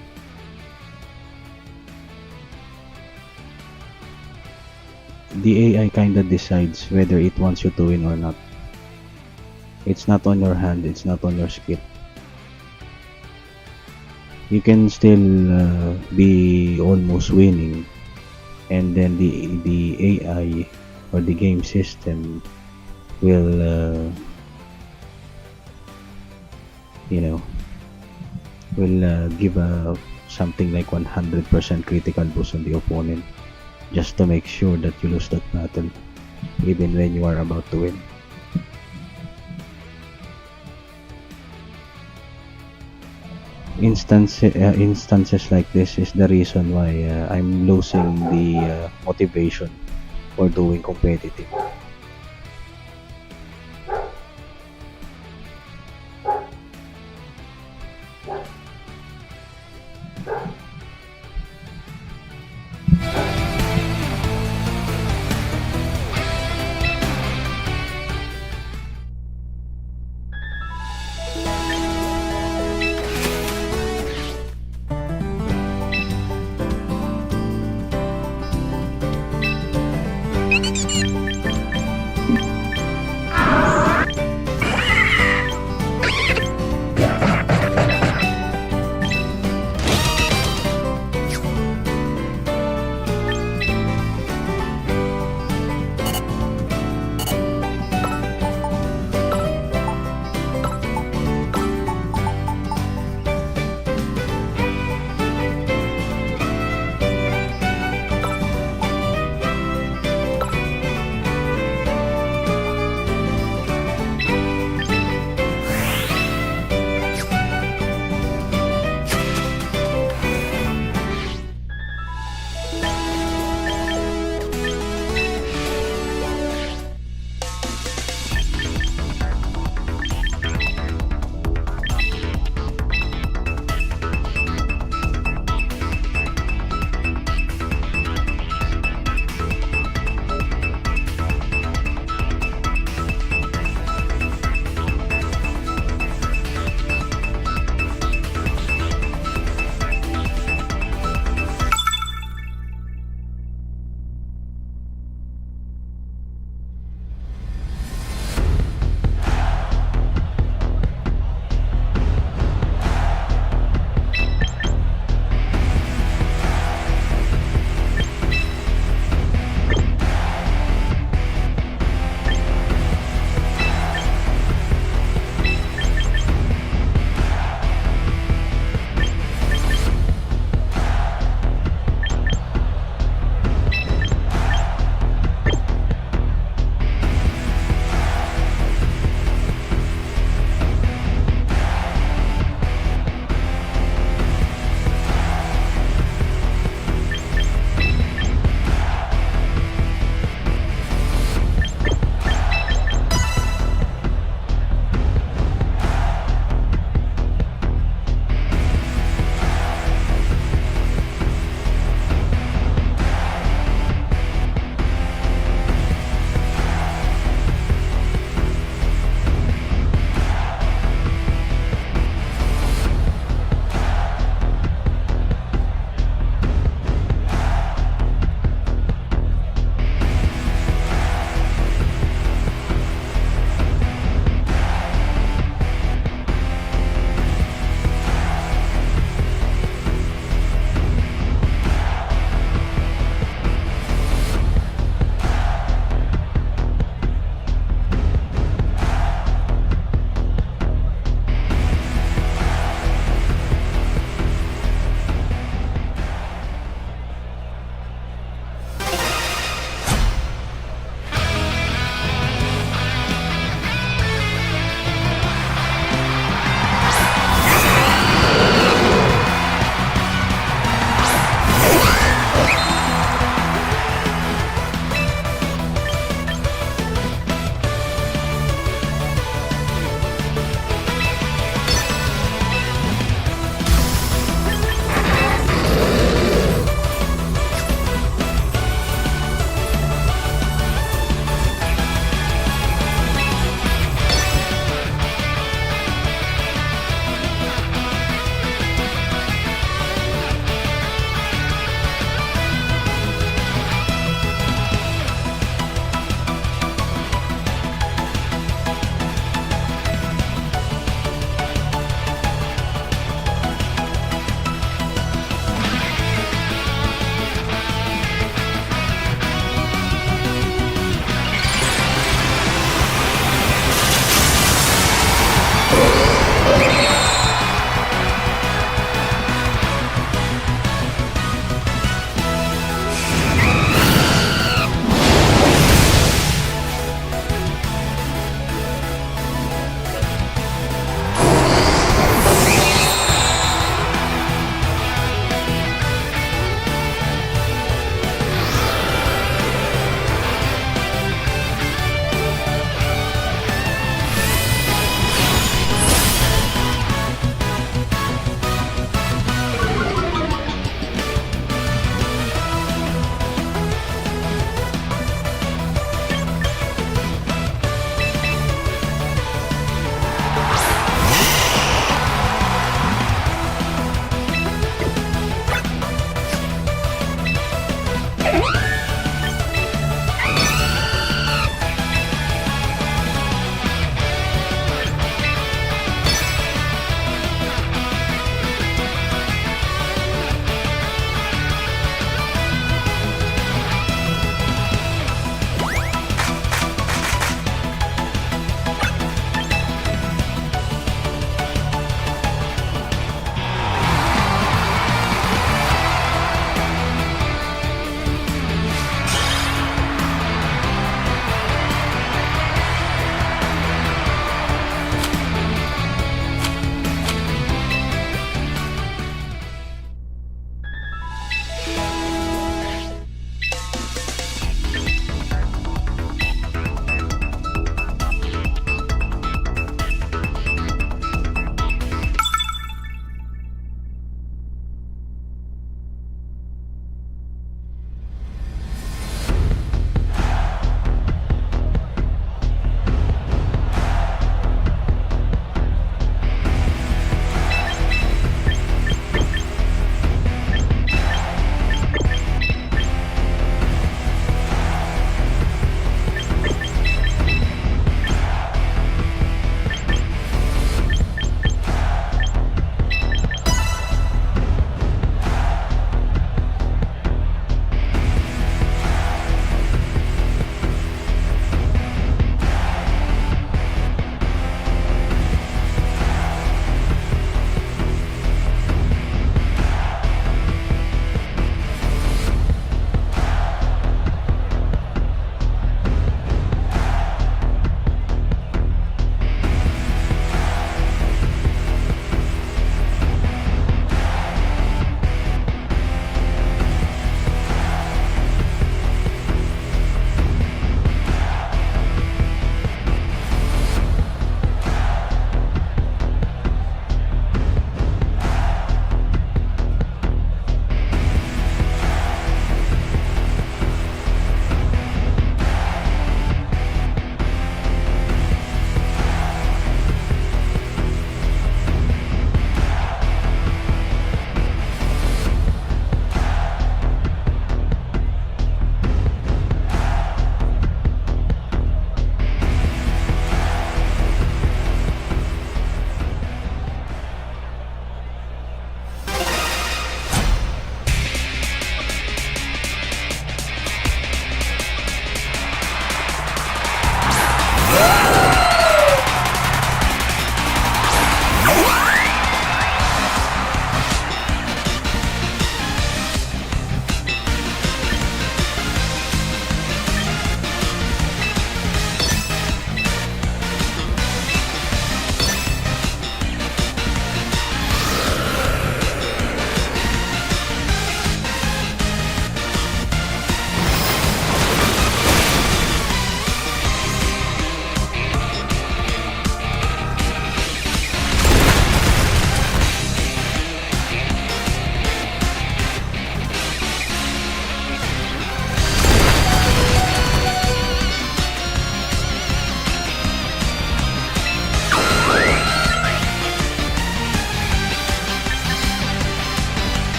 the AI kinda decides whether it wants you to win or not. It's not on your hand, it's not on your skill. You can still be almost winning, and then the AI or the game system will you know give a something like 100% critical boost on the opponent, just to make sure that you lose that battle even when you are about to win. Instances like this is the reason why I'm losing the motivation for doing competitive.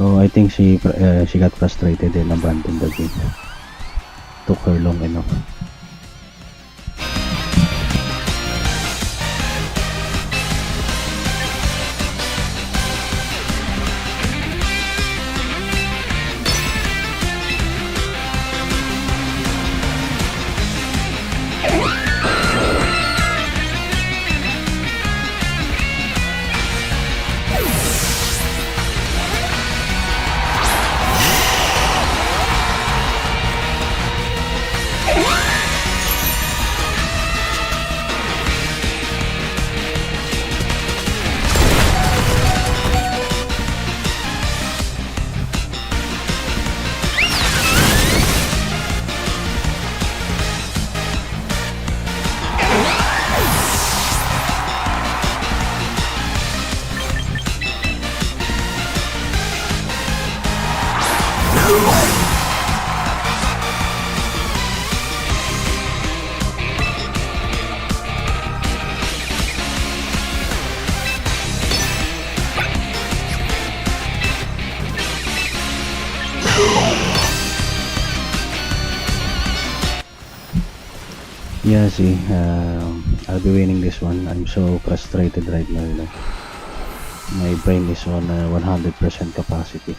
So I think she got frustrated and abandoned the game. Took her long enough. Yeah, see, I'll be winning this one. I'm so frustrated right now, you know. My brain is on 100% capacity.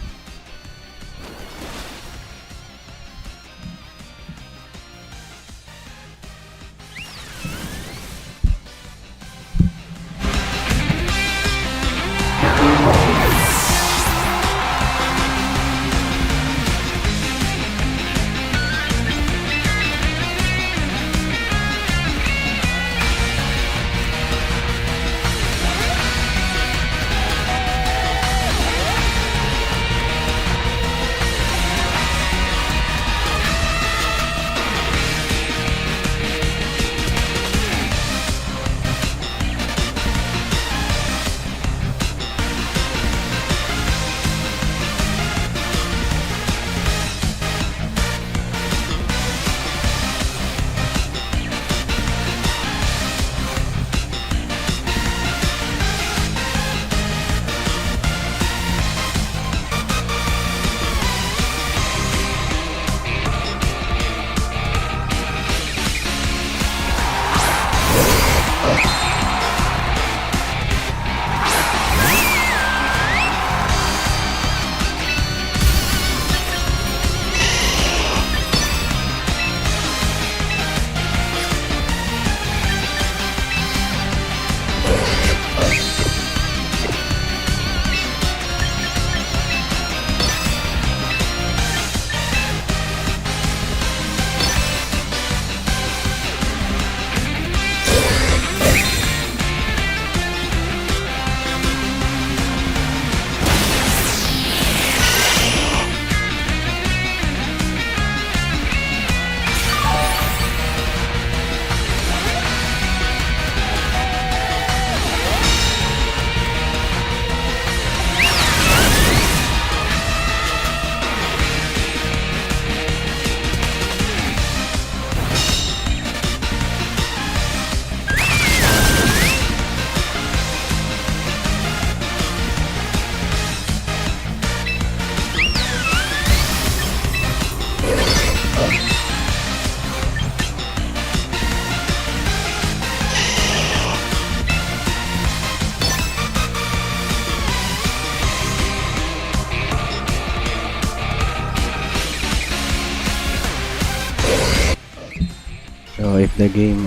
So if the game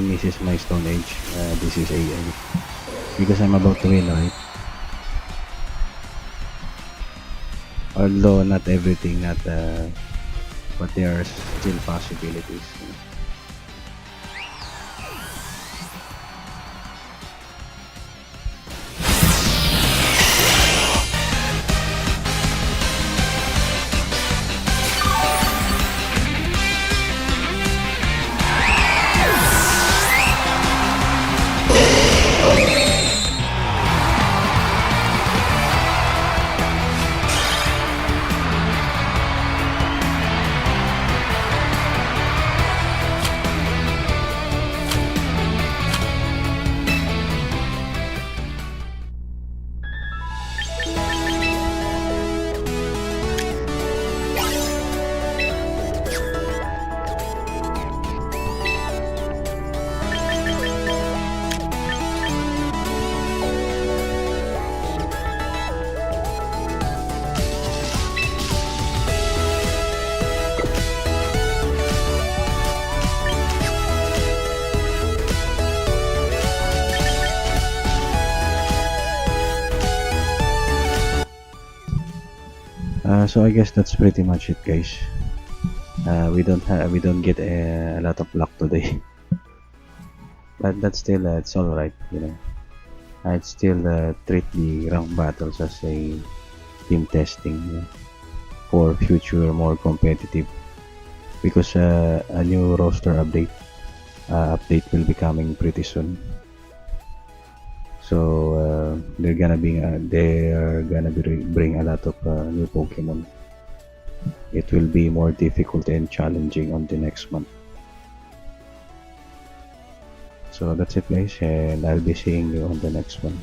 misses my Stone Age, this is AI because I'm about to win, right? Although not everything, not but there are still possibilities. You know. So I guess that's pretty much it, guys. We don't get a lot of luck today, but that's still it's all right. I'd still treat the rank battles as a team testing, for future more competitive, because a new roster update will be coming pretty soon. So they're gonna bring a lot of new Pokemon. It will be more difficult and challenging on the next month. So that's it, guys, and I'll be seeing you on the next one.